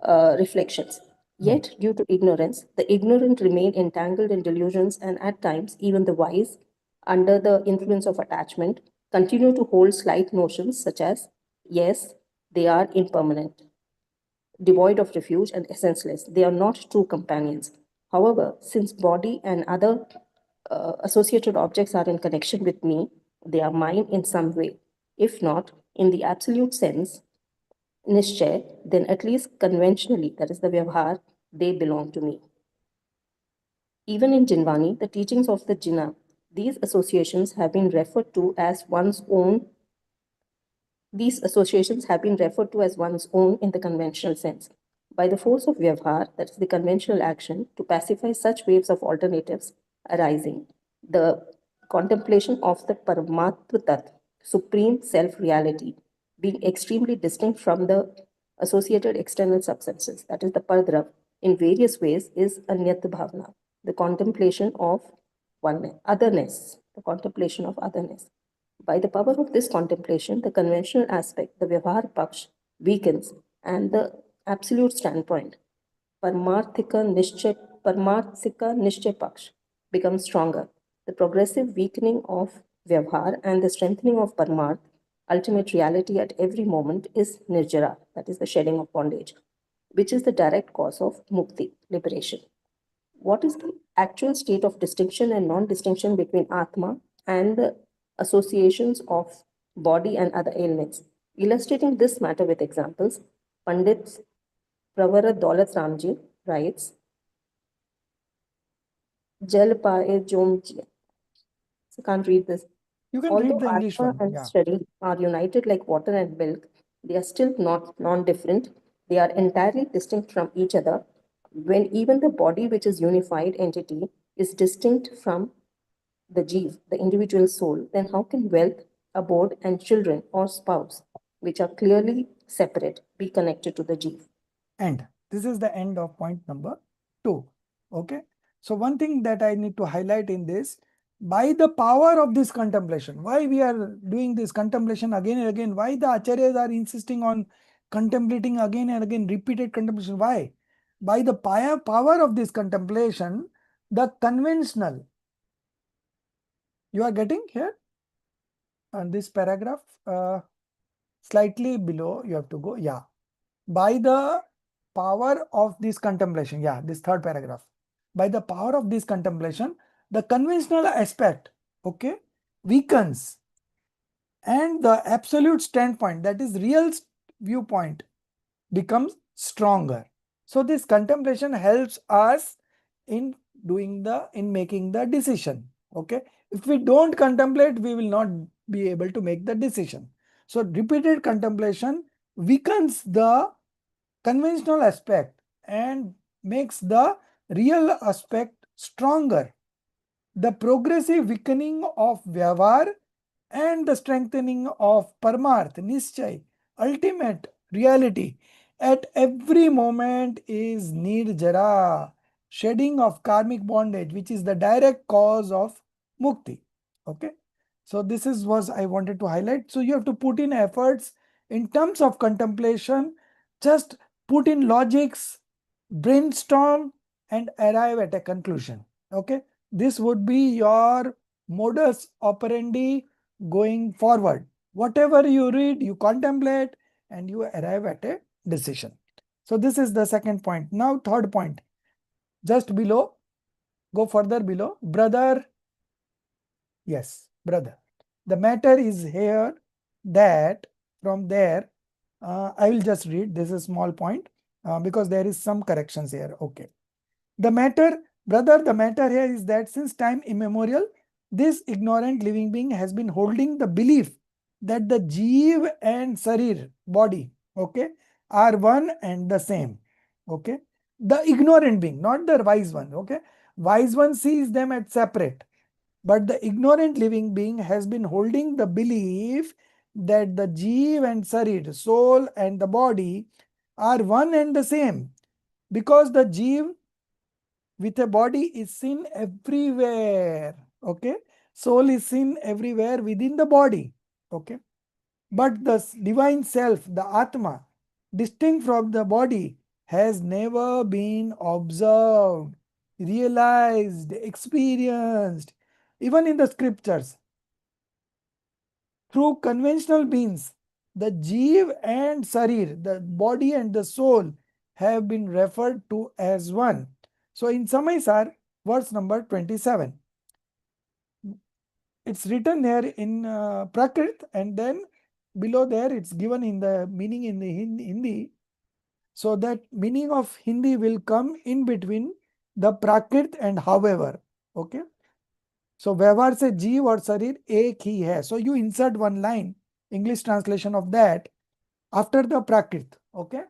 reflections. Yet, due to ignorance, the ignorant remain entangled in delusions, and at times, even the wise, under the influence of attachment, continue to hold slight notions such as, yes, they are impermanent, devoid of refuge, and essenceless. They are not true companions. However, since body and other associated objects are in connection with me, they are mine in some way. If not, in the absolute sense, Nishchay, then at least conventionally, that is the Vyavhar, they belong to me. Even in Jinvani, the teachings of the Jinnah, these associations have been referred to as one's own. These associations have been referred to as one's own in the conventional sense. By the force of Vyavhar, that is the conventional action, to pacify such waves of alternatives arising, the contemplation of the Paramatma Tat, supreme self-reality, being extremely distinct from the associated external substances, that is the Pardrav, in various ways is Anyat Bhavana, the contemplation of oneness, otherness, the contemplation of otherness. By the power of this contemplation, the conventional aspect, the Vyavhar Paksh, weakens, and the absolute standpoint, Paramarthika Nishchay Paksh, becomes stronger. The progressive weakening of Vyavhar and the strengthening of Paramarth ultimate reality at every moment is nirjara, that is the shedding of bondage, which is the direct cause of mukti, liberation. What is the actual state of distinction and non-distinction between Atma and the associations of body and other ailments? Illustrating this matter with examples, Pandit Pravara Daulat Ramji writes, Jal Pae Jom Jiya. So can't read this. You can Although read the English Atma one. and Yeah. Sharir are united like water and milk, they are still not non-different. They are entirely distinct from each other. When even the body, which is unified entity, is distinct from the jeev, the individual soul, then how can wealth, abode, and children or spouse, which are clearly separate, be connected to the jeev? And this is the end of point number 2. Okay. So one thing that I need to highlight in this, by the power of this contemplation, why we are doing this contemplation again and again, why the acharyas are insisting on contemplating again and again, repeated contemplation, why? By the power of this contemplation, the conventional, you are getting here? And this paragraph, slightly below, you have to go, yeah. By the power of this contemplation, yeah, this third paragraph. By the power of this contemplation, the conventional aspect, okay, weakens, and the absolute standpoint, that is real viewpoint, becomes stronger. So this contemplation helps us in making the decision. Okay. If we don't contemplate, we will not be able to make the decision. So repeated contemplation weakens the conventional aspect and makes the real aspect stronger. The progressive weakening of Vyavhar and the strengthening of Paramarth, Nischay, ultimate reality, at every moment is Nirjara, shedding of karmic bondage, which is the direct cause of Mukti. Okay. So this is what I wanted to highlight. So you have to put in efforts in terms of contemplation, just put in logics, brainstorm, and arrive at a conclusion. Okay. This would be your modus operandi going forward. Whatever you read, you contemplate, and you arrive at a decision. So this is the second point. Now third point, just below, go further below, brother. Yes, brother. The matter is here that from there, I will just read, this is a small point because there is some corrections here. Okay. The matter, brother, the matter here is that since time immemorial, this ignorant living being has been holding the belief that the Jeev and Sarir, body, okay, are one and the same. Okay. The ignorant being, not the wise one. Okay. Wise one sees them as separate. But the ignorant living being has been holding the belief that the Jeev and Sarir, soul and the body, are one and the same. Because the Jeev with a body is seen everywhere. Okay. Soul is seen everywhere within the body. Okay. But the divine self, the Atma, distinct from the body, has never been observed, realized, experienced, even in the scriptures. Through conventional means, the Jeev and Sarir, the body and the soul, have been referred to as one. So in Samaisar, verse number 27, it's written here in Prakrit, and then below there it's given in the meaning in the Hindi. So that meaning of Hindi will come in between the Prakrit and however. Okay. So व्यवहार से जीव और शरीर एक ही है. So you insert one line, English translation of that, after the prakrit. Okay.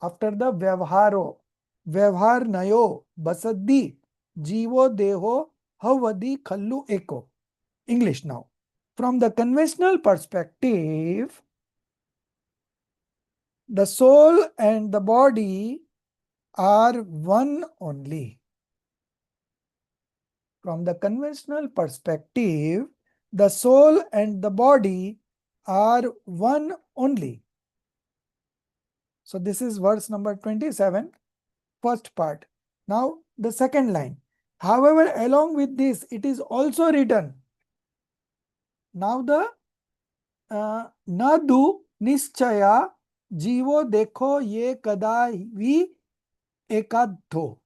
After the व्यवहारो, व्यवहार नयो बसद्दी जीवो देहो havadi khallu eko. English now. From the conventional perspective, the soul and the body are one only. From the conventional perspective, the soul and the body are one only. So this is verse number 27, first part. Now the second line. However, along with this, it is also written. Now the न दु निश्चया जीवो देखो ये कदापि एकाधो.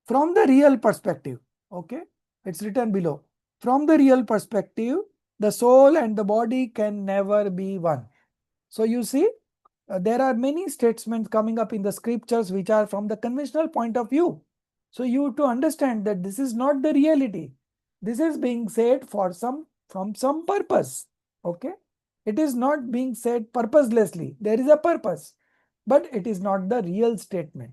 From the real perspective, okay, it's written below. From the real perspective, the soul and the body can never be one. So you see, there are many statements coming up in the scriptures which are from the conventional point of view. So you have to understand that this is not the reality. This is being said for from some purpose. Okay. It is not being said purposelessly. There is a purpose, but it is not the real statement.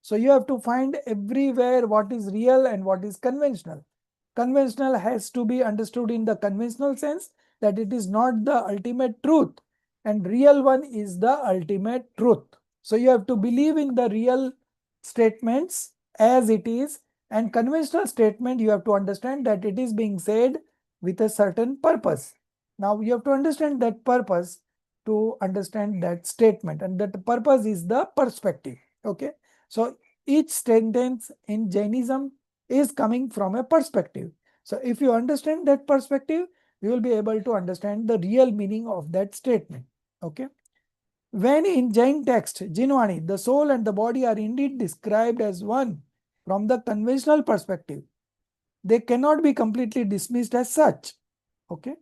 So you have to find everywhere what is real and what is conventional. Conventional has to be understood in the conventional sense that it is not the ultimate truth, and real one is the ultimate truth. So you have to believe in the real statements as it is, and conventional statement you have to understand that it is being said with a certain purpose. Now you have to understand that purpose to understand that statement, and that purpose is the perspective. Okay. So each sentence in Jainism is coming from a perspective. So if you understand that perspective, you will be able to understand the real meaning of that statement. Okay. When in Jain text, Jinwani, the soul and the body are indeed described as one from the conventional perspective, they cannot be completely dismissed as such. Okay.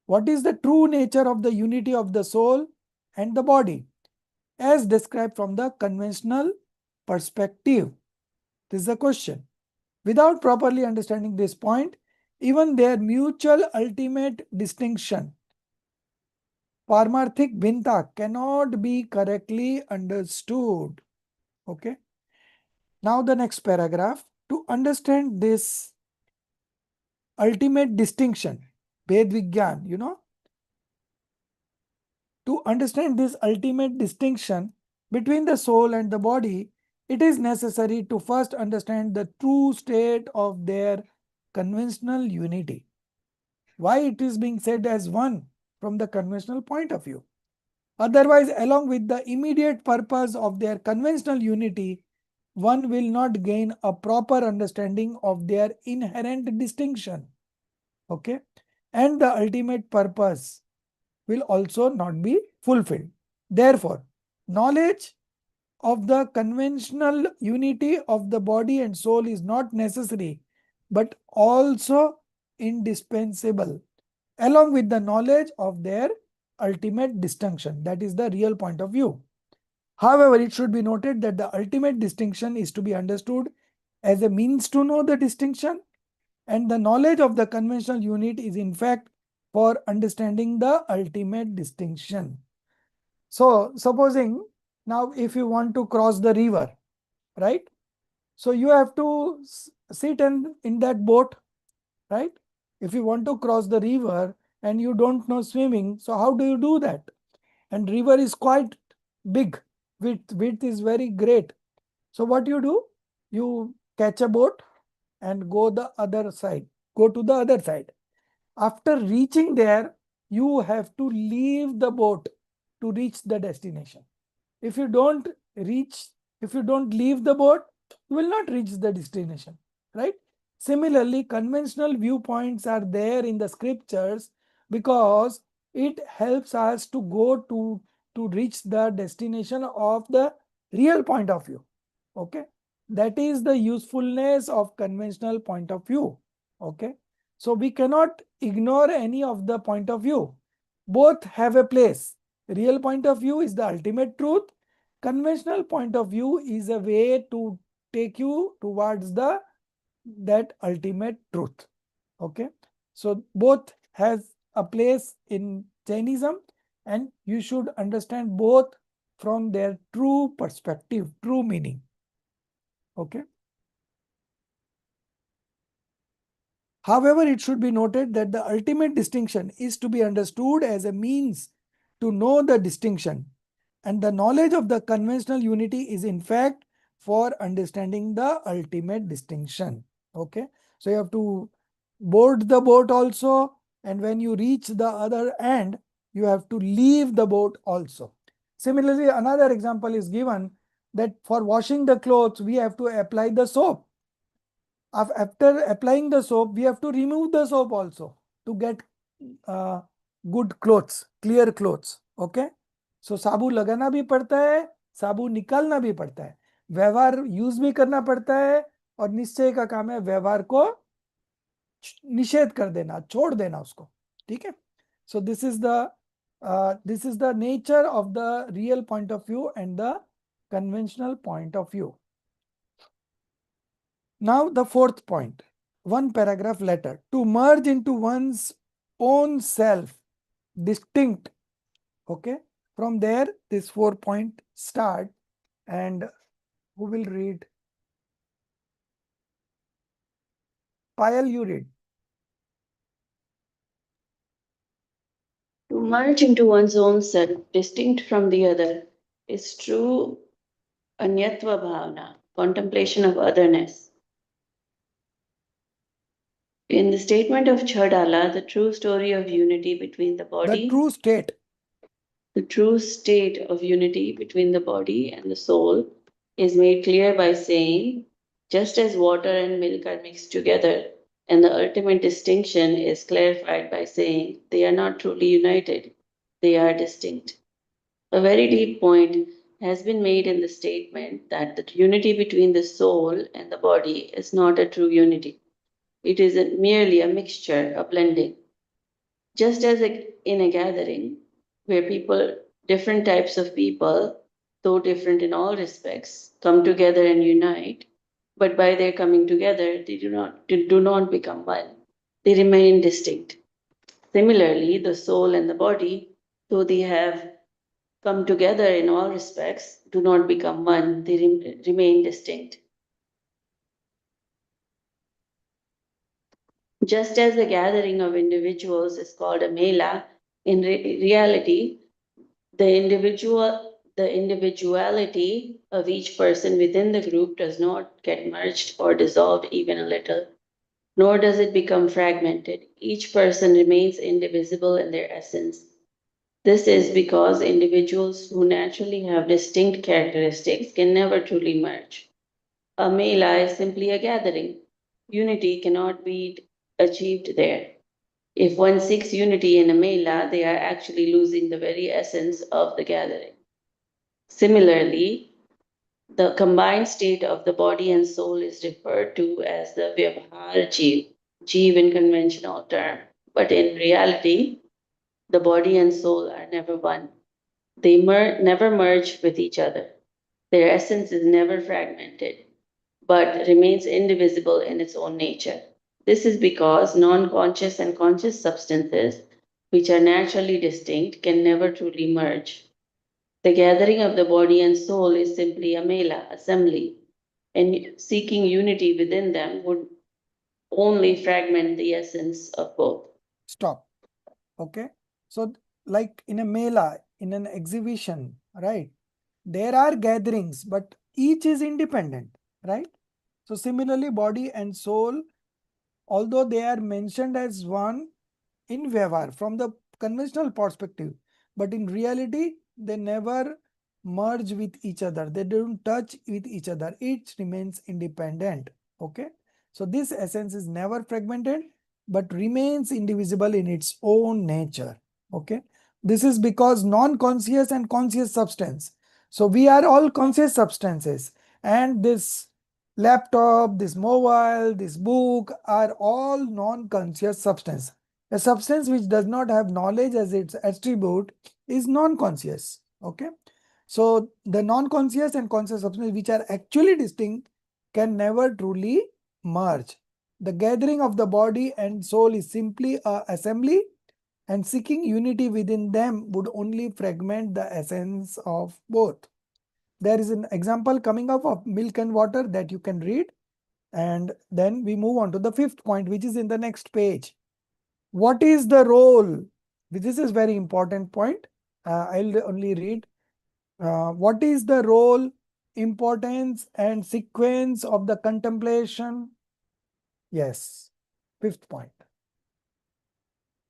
What is the true nature of the unity of the soul and the body as described from the conventional perspective? This is the question. Without properly understanding this point, even their mutual ultimate distinction, Parmarthik Bhinta, cannot be correctly understood. Okay. Now the next paragraph. To understand this ultimate distinction, Ved Vigyan, to understand this ultimate distinction between the soul and the body, it is necessary to first understand the true state of their conventional unity. Why it is being said as one from the conventional point of view. Otherwise, along with the immediate purpose of their conventional unity, one will not gain a proper understanding of their inherent distinction. Okay. And the ultimate purpose will also not be fulfilled. Therefore, knowledge of the conventional unity of the body and soul is not necessary, but also indispensable, along with the knowledge of their ultimate distinction. That is the real point of view. However, it should be noted that the ultimate distinction is to be understood as a means to know the distinction, and the knowledge of the conventional unit is in fact for understanding the ultimate distinction. So, supposing now if you want to cross the river, right? So you have to sit in that boat, right? If you want to cross the river and you don't know swimming, so how do you do that? And river is quite big, width is very great. So what you do? You catch a boat and go to the other side. After reaching there, you have to leave the boat to reach the destination. If you don't leave the boat, you will not reach the destination, right? Similarly, conventional viewpoints are there in the scriptures because it helps us to go to reach the destination of the real point of view. Okay. That is the usefulness of conventional point of view. Okay. So we cannot ignore any of the point of view. Both have a place. Real point of view is the ultimate truth. Conventional point of view is a way to take you towards that ultimate truth. Okay. So both has a place in Jainism, and you should understand both from their true perspective, true meaning. Okay. However, it should be noted that the ultimate distinction is to be understood as a means to know the distinction, and the knowledge of the conventional unity is in fact for understanding the ultimate distinction. Okay. So you have to board the boat also, and when you reach the other end, you have to leave the boat also. Similarly, another example is given that for washing the clothes, we have to apply the soap. After applying the soap, we have to remove the soap also to get good clothes, clear clothes. Okay. So साबु लगाना भी पड़ता है, साबु निकालना भी पड़ता है, व्यवहार use भी करना पड़ता है, और निश्चय का काम है व्यवहार को निषेध कर देना, छोड़ देना उसको. ठीक है. So this is the nature of the real point of view and the conventional point of view. Now the fourth point, one paragraph later, to merge into one's own self, distinct. Okay. From there, this 4 point start, and who will read? Payal, you read. To merge into one's own self, distinct from the other, is true anyatva bhavana, contemplation of otherness. In the statement of Chhadala, the true story of unity between the body, The true state. the true state of unity between the body and the soul is made clear by saying, just as water and milk are mixed together, and the ultimate distinction is clarified by saying they are not truly united, they are distinct. A very deep point has been made in the statement that the unity between the soul and the body is not a true unity. It is merely a mixture, a blending. Just as in a gathering where different types of people, though different in all respects, come together and unite, but by their coming together, they do not become one. They remain distinct. Similarly, the soul and the body, though they have come together in all respects, do not become one, they remain distinct. Just as the gathering of individuals is called a mela, in reality, the individuality of each person within the group does not get merged or dissolved even a little, nor does it become fragmented. Each person remains indivisible in their essence. This is because individuals who naturally have distinct characteristics can never truly merge. A mela is simply a gathering. Unity cannot be achieved there. If one seeks unity in a mela, they are actually losing the very essence of the gathering. Similarly, the combined state of the body and soul is referred to as the Vyavhar Jeev in conventional term. But in reality, the body and soul are never one. They never merge with each other. Their essence is never fragmented, but remains indivisible in its own nature. This is because non-conscious and conscious substances, which are naturally distinct, can never truly merge. The gathering of the body and soul is simply a mela, assembly, and seeking unity within them would only fragment the essence of both. Stop. Okay. So like in a mela, in an exhibition, right? There are gatherings, but each is independent, right? So similarly, body and soul, although they are mentioned as one in Vyavhar from the conventional perspective, but in reality, they never merge with each other. They don't touch with each other. Each remains independent. Okay. So this essence is never fragmented, but remains indivisible in its own nature. Okay. This is because non-conscious and conscious substance. So we are all conscious substances, and this laptop, this mobile, this book are all non-conscious substance. A substance which does not have knowledge as its attribute is non-conscious. Okay. So the non-conscious and conscious substance which are actually distinct can never truly merge. The gathering of the body and soul is simply a assembly, and seeking unity within them would only fragment the essence of both. There is an example coming up of milk and water that you can read. And then we move on to the fifth point, which is in the next page. What is the role? This is very important point. I'll only read. What is the role, importance, and sequence of the contemplation? Yes, fifth point.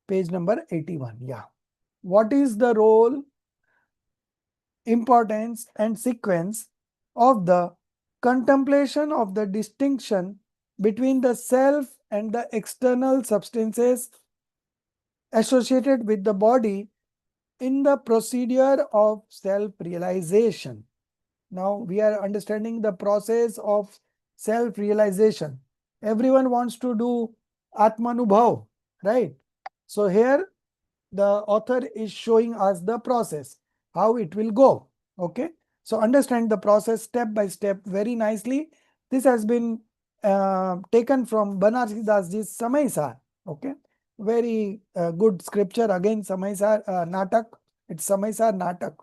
Page number 81. Yeah. What is the role, importance, and sequence of the contemplation of the distinction between the self and the external substances associated with the body in the procedure of self-realization. Now we are understanding the process of self-realization. Everyone wants to do Atmanubhav, right? So here the author is showing us the process, how it will go. Okay. So understand the process step by step very nicely. This has been taken from Banarsi Das Ji's Samay Sar. Okay. Very good scripture again, Samay Sar Natak. It's Samay Sar Natak.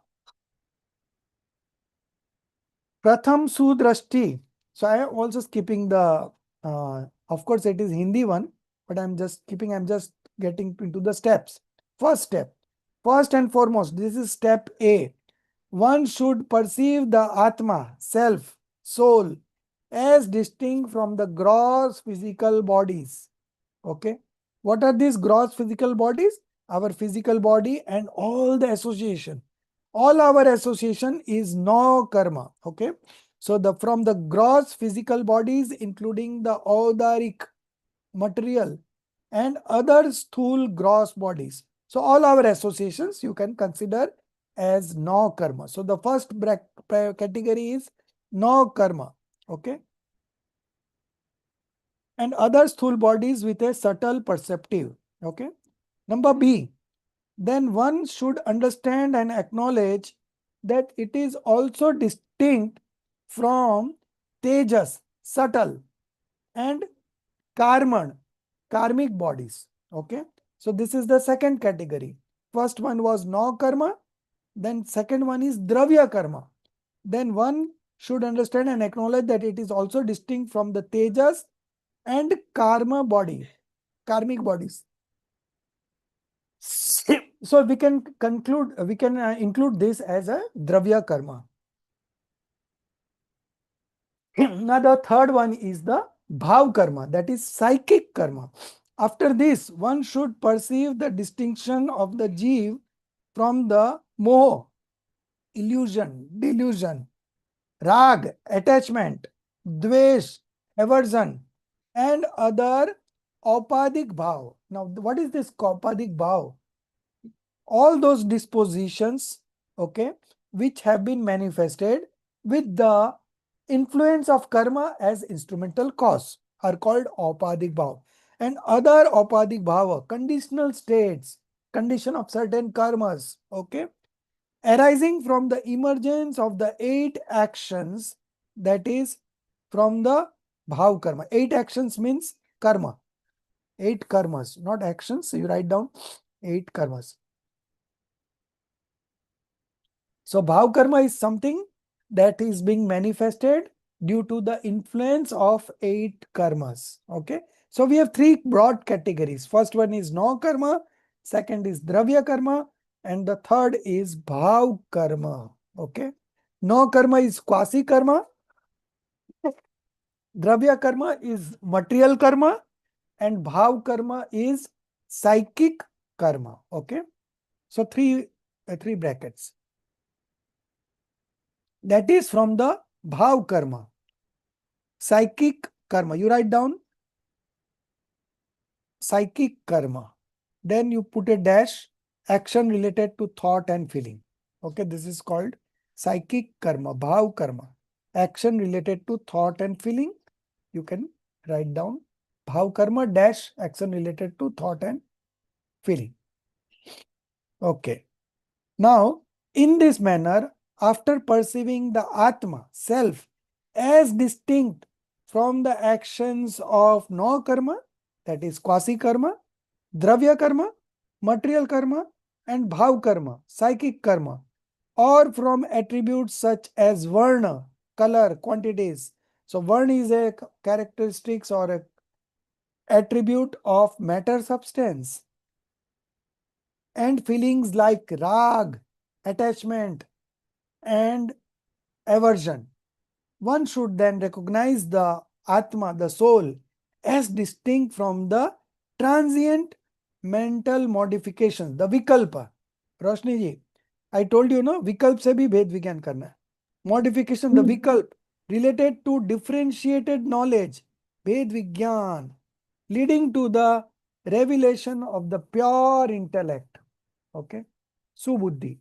Pratham Sudrashti. So I am also skipping the, of course it is Hindi one, but I'm just getting into the steps. First step, first and foremost, this is step A. One should perceive the Atma, self, soul, as distinct from the gross physical bodies. Okay. What are these gross physical bodies? Our physical body and all the association. All our association is no karma. Okay. So from the gross physical bodies, including the audaric material and other sthul gross bodies. So all our associations you can consider as no karma. So the first category is no karma. Okay. And other sthul bodies with a subtle perceptive. Okay. Number B, then one should understand and acknowledge that it is also distinct from tejas, subtle, and karman, karmic bodies. Okay. So this is the second category. First one was no karma. Then second one is dravya karma. Then one should understand and acknowledge that it is also distinct from the tejas and karma body, karmic bodies. So we can include this as a dravya karma. Now the third one is the bhav karma, that is psychic karma. After this, one should perceive the distinction of the jeev from the moh, illusion, delusion, rag, attachment, dvesh, aversion, and other aupadik bhav. Now, what is this aupadik bhav? All those dispositions, okay, which have been manifested with the influence of karma as instrumental cause are called aupadik bhav. And other aupadik bhava, conditional states, condition of certain karmas, okay, arising from the emergence of the 8 actions, that is from the bhav karma. 8 actions means karma. 8 karmas, not actions. So you write down 8 karmas. So bhav karma is something that is being manifested due to the influence of 8 karmas. Okay. So we have 3 broad categories. First one is no karma, second is dravya karma, and the third is bhav karma. Okay. No karma is quasi karma. Dravya karma is material karma, and bhav karma is psychic karma. Okay. So three brackets. That is from the bhav karma. Psychic karma. You write down psychic karma. Then you put a dash, action related to thought and feeling. Okay, this is called psychic karma, bhav karma. Action related to thought and feeling. You can write down bhav karma dash action related to thought and feeling. Okay. Now, in this manner, after perceiving the Atma, self, as distinct from the actions of no karma, that is quasi karma, dravya karma, material karma, and bhav karma, psychic karma, or from attributes such as varna, color, quantities. So varna is a characteristics or a attribute of matter substance. And feelings like rag, attachment, and aversion. One should then recognize the Atma, the soul, as distinct from the transient mental modifications, the vikalpa. Roshni ji, I told you, no, vikalp se bhi bhed vigyan karna hai. Modification, the vikalp, related to differentiated knowledge, bhed vigyan, leading to the revelation of the pure intellect, okay, Subuddhi,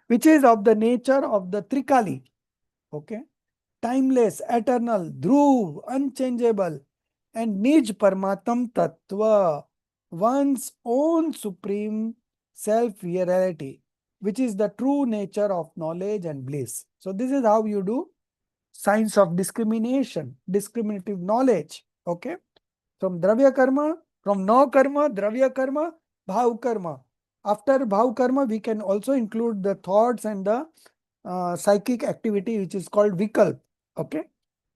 which is of the nature of the Trikali, okay, timeless, eternal, Dhruv, unchangeable, and Nij Paramatam Tattva, one's own supreme self-reality, which is the true nature of knowledge and bliss. So this is how you do science of discrimination, discriminative knowledge, okay, from Dravya Karma, from No Karma, Dravya Karma, Bhav Karma. After Bhav Karma, we can also include the thoughts and the psychic activity, which is called Vikalp, okay.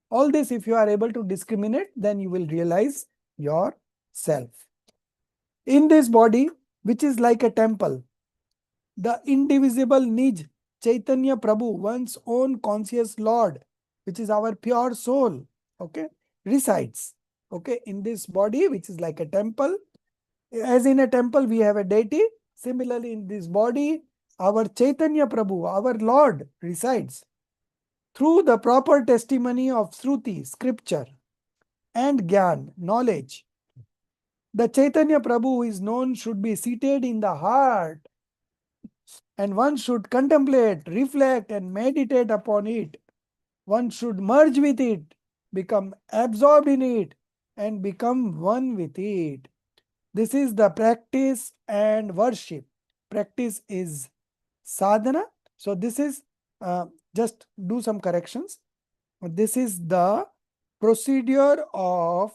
All this, if you are able to discriminate, then you will realize yourself. In this body, which is like a temple, the indivisible Nij, Chaitanya Prabhu, one's own conscious Lord, which is our pure soul, okay, resides, okay, in this body, which is like a temple. As in a temple, we have a deity. Similarly, in this body, our Chaitanya Prabhu, our Lord, resides. Through the proper testimony of Shruti, scripture, and Gyan, knowledge, the Chaitanya Prabhu is known should be seated in the heart, and one should contemplate, reflect, and meditate upon it. One should merge with it, become absorbed in it, and become one with it. This is the practice and worship. Practice is sadhana. So this is, just do some corrections. This is the procedure of,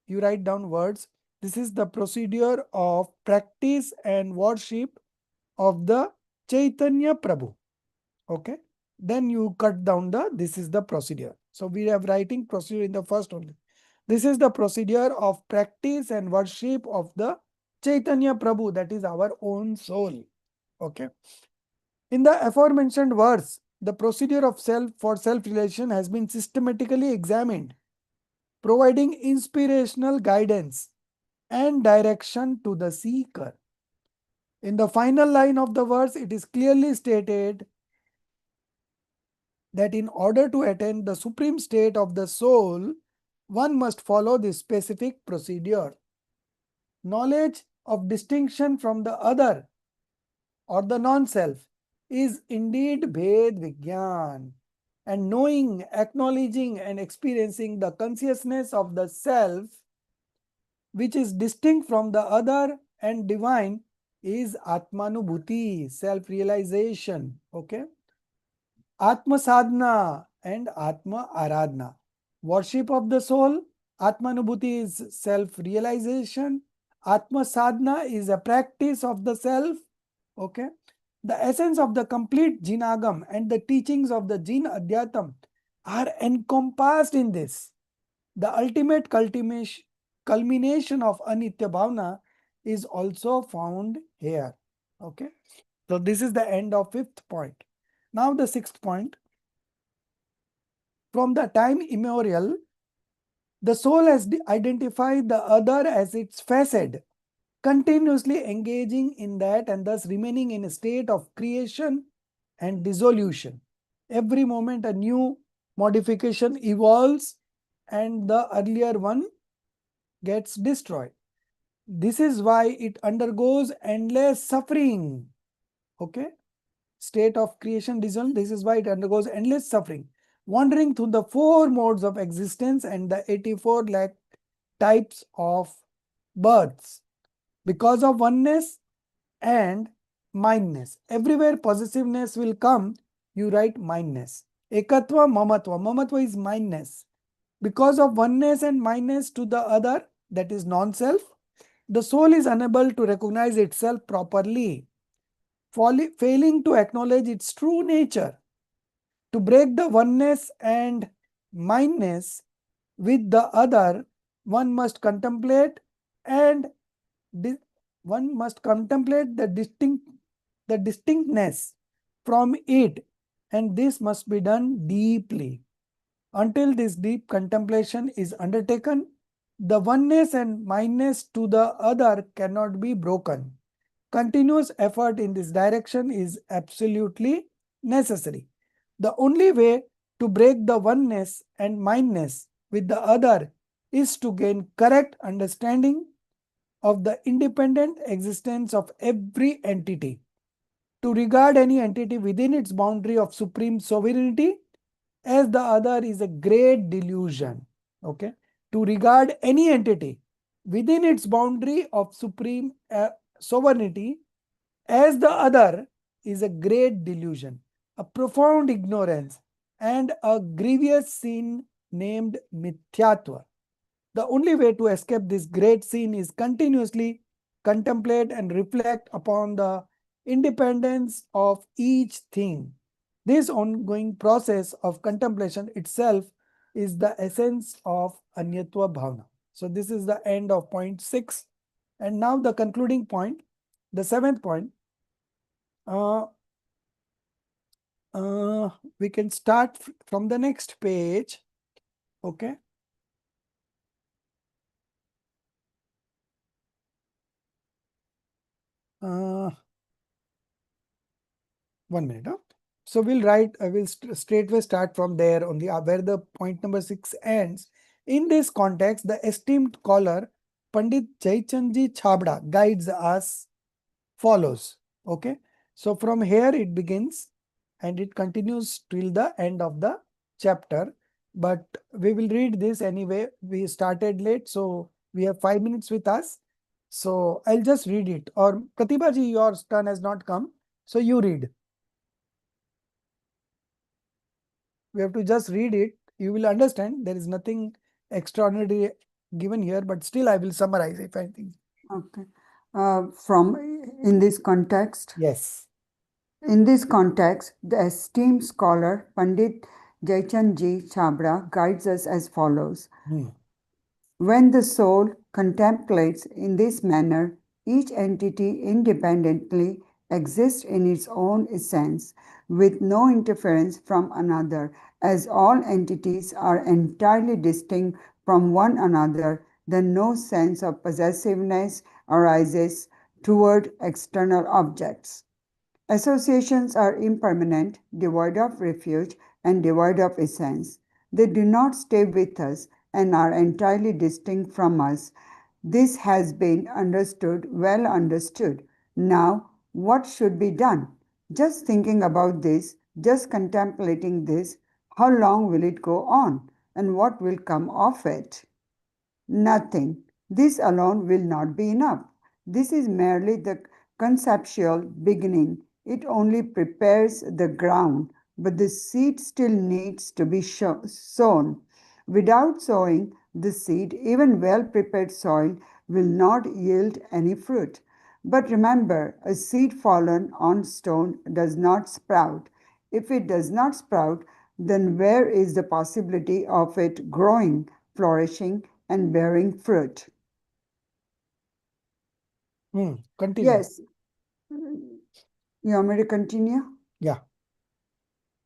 you write down words. This is the procedure of practice and worship of the Chaitanya Prabhu. Okay. Then you cut down this is the procedure. So we have writing procedure in the first only. This is the procedure of practice and worship of the Chaitanya Prabhu, that is our own soul. Okay. In the aforementioned verse, the procedure of self-realization has been systematically examined, providing inspirational guidance and direction to the seeker. In the final line of the verse, it is clearly stated that in order to attain the supreme state of the soul, one must follow this specific procedure. Knowledge of distinction from the other or the non-self is indeed Bhed Vigyan, and knowing, acknowledging, and experiencing the consciousness of the self, which is distinct from the other and divine, is Atmanubhuti, self-realization. Okay. Atma Sadhana and Atma Aradhana. Worship of the soul. Atmanubhuti is self-realization. Atma Sadhana is a practice of the self. Okay. The essence of the complete Jinagam and the teachings of the Jin Adhyatam are encompassed in this. The ultimate culmination of Anitya Bhavana is also found here. Okay. So this is the end of 5th point. Now the 6th point. From the time immemorial, the soul has identified the other as its facet, continuously engaging in that and thus remaining in a state of creation and dissolution. Every moment a new modification evolves and the earlier one gets destroyed. This is why it undergoes endless suffering. Okay. State of creation, dissolution, this is why it undergoes endless suffering, wandering through the 4 modes of existence and the 84 lakh types of births. Because of oneness and mindness. Everywhere possessiveness will come, you write mindness. Ekatva, mamatva. Mamatva is mindness. Because of oneness and mindness to the other, that is non-self, the soul is unable to recognize itself properly, failing to acknowledge its true nature. To break the oneness and mindness with the other, one must contemplate the distinctness from it, and this must be done deeply. Until this deep contemplation is undertaken, the oneness and mindness to the other cannot be broken. Continuous effort in this direction is absolutely necessary. The only way to break the oneness and mindness with the other is to gain correct understanding of the independent existence of every entity. To regard any entity within its boundary of supreme sovereignty as the other is a great delusion. Okay. To regard any entity within its boundary of supreme sovereignty as the other is a great delusion, a profound ignorance, and a grievous sin named mithyatva. The only way to escape this great sin is continuously contemplate and reflect upon the independence of each thing. This ongoing process of contemplation itself is the essence of Anyatva Bhavana. So this is the end of point 6. And now the concluding point, the 7th point. We can start from the next page. Okay. One minute. Huh? So we'll write, I will straightway start from there only where the point number 6 ends. In this context, the esteemed scholar Pandit Jaichandji Chabda guides us follows. Okay. So from here it begins and it continues till the end of the chapter. But we will read this anyway. We started late, so we have 5 minutes with us. So I'll just read it. Or Pratibha ji, your turn has not come. So you read. We have to just read it. You will understand. There is nothing extraordinary given here, but still I will summarize if I think. Okay. From in this context, Yes. in this context, the esteemed scholar Pandit Jaichandji Chabra guides us as follows. When the soul contemplates in this manner, each entity independently exists in its own essence, with no interference from another. As all entities are entirely distinct from one another, then no sense of possessiveness arises toward external objects. Associations are impermanent, devoid of refuge, and devoid of essence. They do not stay with us and are entirely distinct from us. This has been understood, well understood. Now, what should be done? Just thinking about this, just contemplating this, how long will it go on? And what will come of it? Nothing. This alone will not be enough. This is merely the conceptual beginning. It only prepares the ground, but the seed still needs to be sown. Without sowing the seed, even well-prepared soil will not yield any fruit. But remember, a seed fallen on stone does not sprout. If it does not sprout, then where is the possibility of it growing, flourishing, and bearing fruit? Continue. Yes. You want me to continue? Yeah.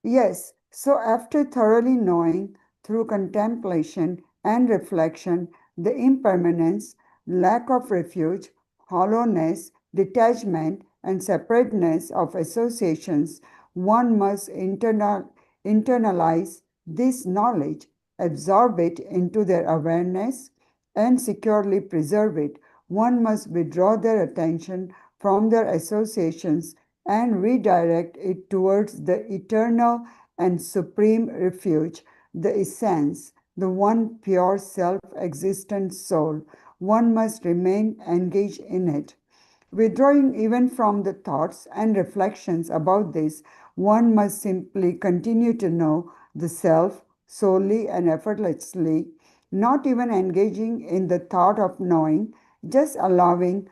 Yes. So after thoroughly knowing through contemplation and reflection the impermanence, lack of refuge, hollowness, detachment, and separateness of associations, one must internalize this knowledge, absorb it into their awareness, and securely preserve it. One must withdraw their attention from their associations and redirect it towards the eternal and supreme refuge, the essence, the one pure self-existent soul. One must remain engaged in it. Withdrawing even from the thoughts and reflections about this, one must simply continue to know the self solely and effortlessly, not even engaging in the thought of knowing, just allowing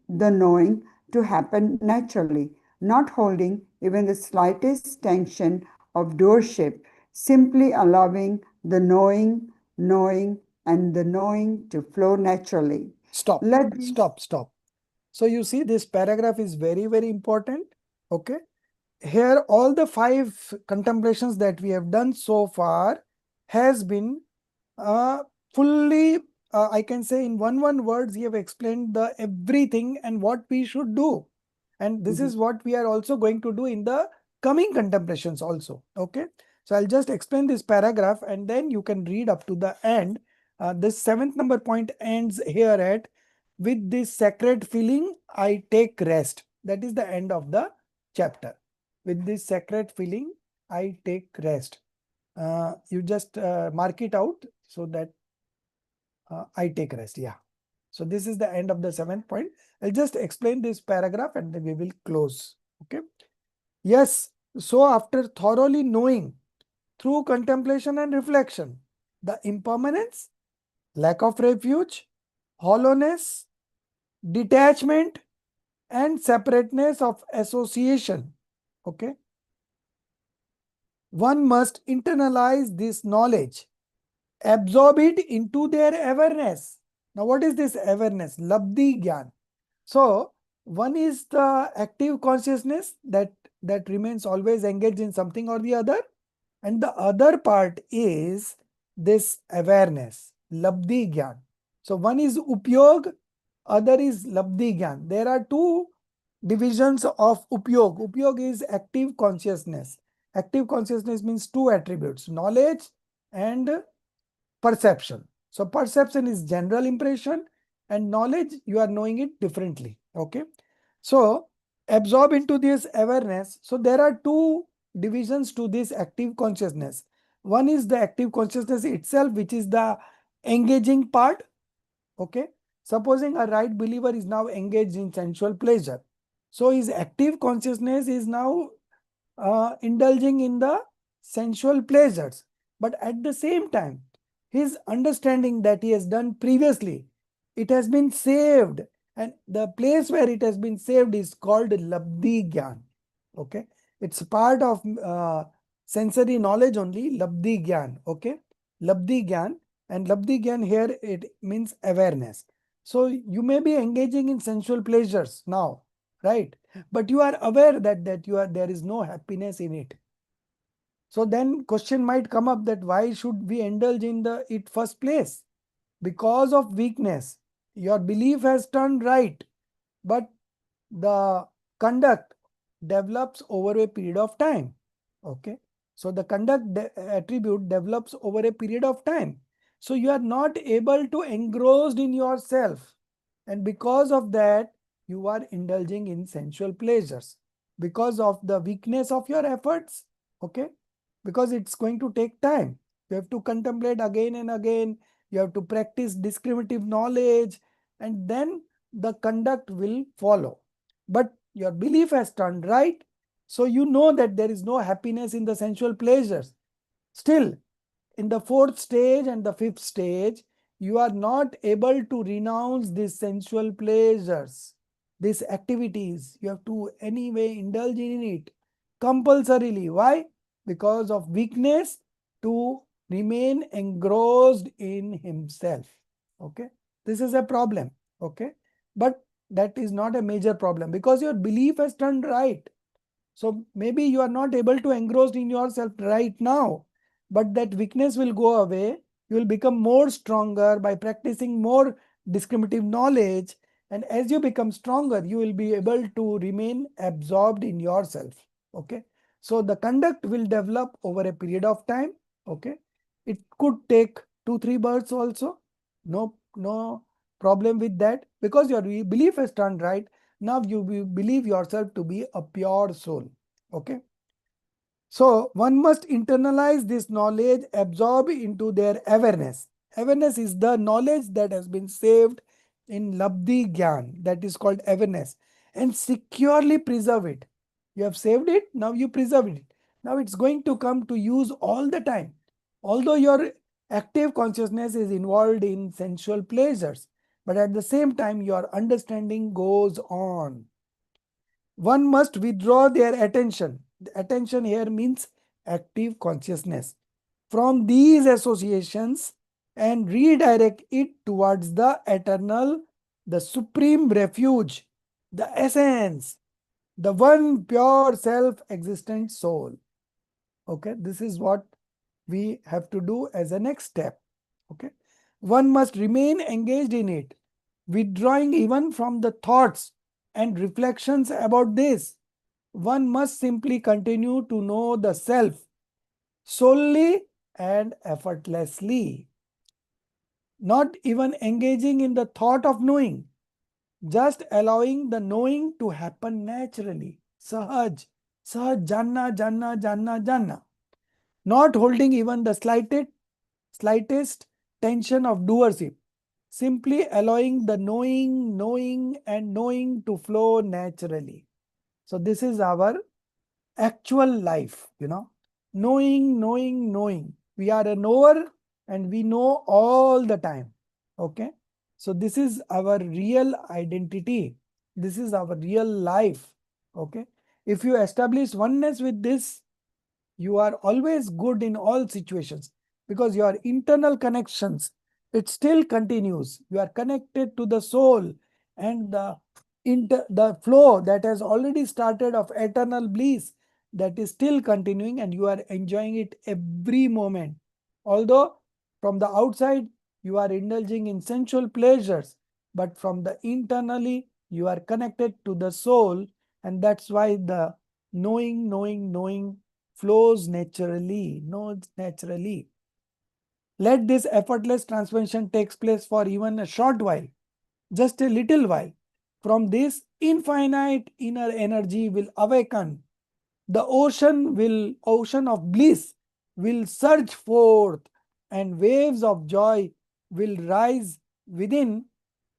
the knowing to happen naturally, not holding even the slightest tension of doership, simply allowing the knowing, and the knowing to flow naturally. Stop. Stop. So you see this paragraph is very, very important. Okay. Here all the 5 contemplations that we have done so far has been fully, I can say in one words, you have explained the everything and what we should do. And this is what we are also going to do in the coming contemplations also. Okay. So I'll just explain this paragraph and then you can read up to the end. This 7th number point ends here at with this sacred feeling, I take rest. That is the end of the chapter. With this sacred feeling, I take rest. You just mark it out so that I take rest. Yeah. So this is the end of the 7th point. I'll just explain this paragraph and then we will close. Okay. Yes. So after thoroughly knowing through contemplation and reflection, the impermanence, lack of refuge, hollowness, detachment, and separateness of association. Okay. One must internalize this knowledge, absorb it into their awareness. Now, what is this awareness? Labdhi Gyan. So, one is the active consciousness that remains always engaged in something or the other. And the other part is this awareness, Labdhi Gyan. So, one is Upyog, other is Labdhi Gyan. There are two divisions of Upyog. Upyog is active consciousness. Active consciousness means two attributes, knowledge and perception. So perception is general impression and knowledge, you are knowing it differently. Okay. So absorb into this awareness. So there are two divisions to this active consciousness. One is the active consciousness itself, which is the engaging part. Okay. Supposing a right believer is now engaged in sensual pleasure. So his active consciousness is now indulging in the sensual pleasures. But at the same time, his understanding that he has done previously, it has been saved. And the place where it has been saved is called Labdhi Gyan. Okay. It's part of sensory knowledge only, Labdhi Gyan. Okay. Labdhi Gyan. And Labdhi Gyan here, it means awareness. So you may be engaging in sensual pleasures now, right? But you are aware that there is no happiness in it. So then question might come up that why should we indulge in it first place? Because of weakness. Your belief has turned right, but the conduct develops over a period of time. Okay. So the conduct attribute develops over a period of time. So you are not able to engrossed in yourself. And because of that, you are indulging in sensual pleasures because of the weakness of your efforts. Okay. Because it's going to take time. You have to contemplate again and again. You have to practice discriminative knowledge, and then the conduct will follow. But your belief has turned right. So you know that there is no happiness in the sensual pleasures. Still, in the 4th stage and the 5th stage, you are not able to renounce these sensual pleasures, these activities. You have to anyway indulge in it compulsorily. Why? Because of weakness to remain engrossed in himself. Okay. This is a problem. Okay. But that is not a major problem because your belief has turned right. So maybe you are not able to engross in yourself right now, but that weakness will go away. You will become more stronger by practicing more discriminative knowledge. And as you become stronger, you will be able to remain absorbed in yourself. Okay. So the conduct will develop over a period of time. Okay. It could take 2-3 births also. No problem with that because your belief has turned right. Now you believe yourself to be a pure soul. Okay. So one must internalize this knowledge, absorb into their awareness. Awareness is the knowledge that has been saved in Labdhi Gyan, that is called awareness, and securely preserve it. You have saved it, now you preserve it. Now it's going to come to use all the time. Although your active consciousness is involved in sensual pleasures, but at the same time your understanding goes on. One must withdraw their attention. The attention here means active consciousness from these associations and redirect it towards the eternal, the supreme refuge, the essence, the one pure self-existent soul. Okay, this is what we have to do as a next step. Okay, one must remain engaged in it, withdrawing even from the thoughts and reflections about this. One must simply continue to know the self solely and effortlessly, not even engaging in the thought of knowing. just allowing the knowing to happen naturally. Sahaj, sahaj, janna, janna, janna, janna. Not holding even the slightest tension of doership. Simply allowing the knowing and knowing to flow naturally. So this is our actual life, knowing. We are a knower and we know all the time. Okay. So this is our real identity. This is our real life. Okay. If you establish oneness with this, you are always good in all situations because your internal connections, it still continues. You are connected to the soul and the flow that has already started of eternal bliss, that is still continuing, and you are enjoying it every moment. Although from the outside you are indulging in sensual pleasures, but from the internally you are connected to the soul, and that's why the knowing flows naturally, knows naturally. Let this effortless transformation takes place for even a short while, just a little while. From this infinite inner energy will awaken. The ocean of bliss will surge forth, and waves of joy will rise within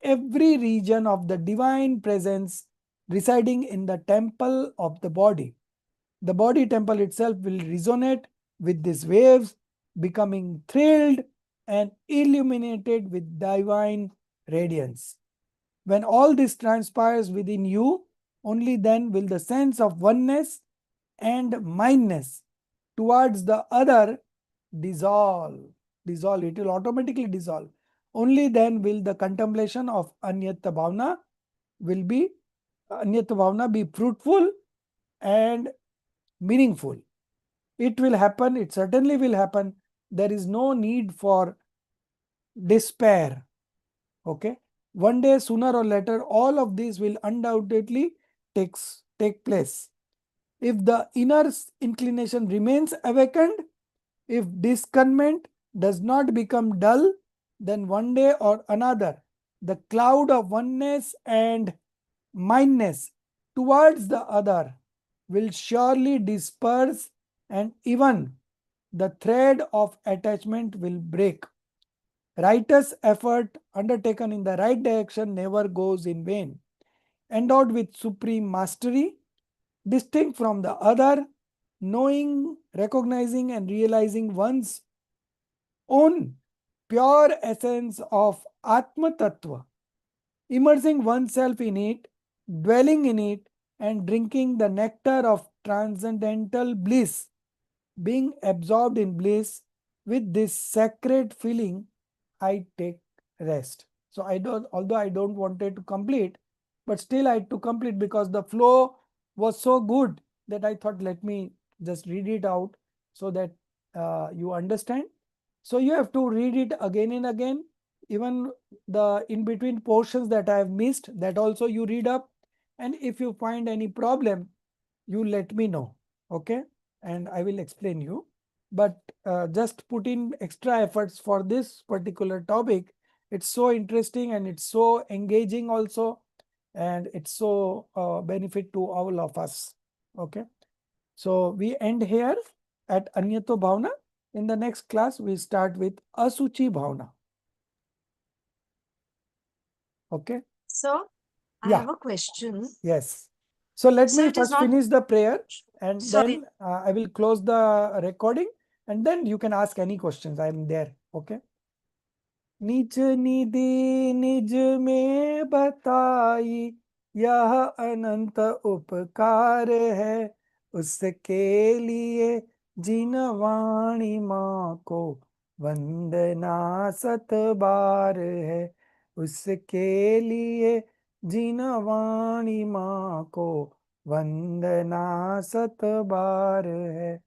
every region of the divine presence residing in the temple of the body. The body temple itself will resonate with these waves, becoming thrilled and illuminated with divine radiance. When all this transpires within you, only then will the sense of oneness and mindness towards the other dissolve. Dissolve. It will automatically dissolve. Only then will the contemplation of Anyata Bhavna be fruitful and meaningful. It will happen. It certainly will happen. There is no need for despair. Okay. One day, sooner or later, all of these will undoubtedly take place. If the inner inclination remains awakened, if discernment does not become dull, then one day or another, the cloud of oneness and mindness towards the other will surely disperse, and even the thread of attachment will break. Righteous effort undertaken in the right direction never goes in vain. Endowed with supreme mastery, distinct from the other, knowing, recognizing, and realizing one's own pure essence of Atma Tattva, immersing oneself in it, dwelling in it, and drinking the nectar of transcendental bliss, being absorbed in bliss. With this sacred feeling, I take rest. So although I don't want it to complete, but still I had to complete because the flow was so good that I thought, let me just read it out so that you understand. So you have to read it again and again. Even the in between portions that I have missed, that also you read up. And if you find any problem, you let me know. Okay. And I will explain you. But just put in extra efforts for this particular topic. It's so interesting and it's so engaging also. And it's so benefit to all of us. Okay. So we end here at Anyato Bhavna. In the next class, we start with Asuchi Bhavna. Okay. So I Yeah. have a question. Yes. So let So me it is first not. finish the prayer and Sorry. then I will close the recording and then you can ask any questions. I am there. Okay. निज निधि निज में बताई यह अनंत उपकार है, उसके लिए जिन वाणी माँ को वंदना सत बार है, उसके लिए जिन वाणी माँ को वंदना सत बार है।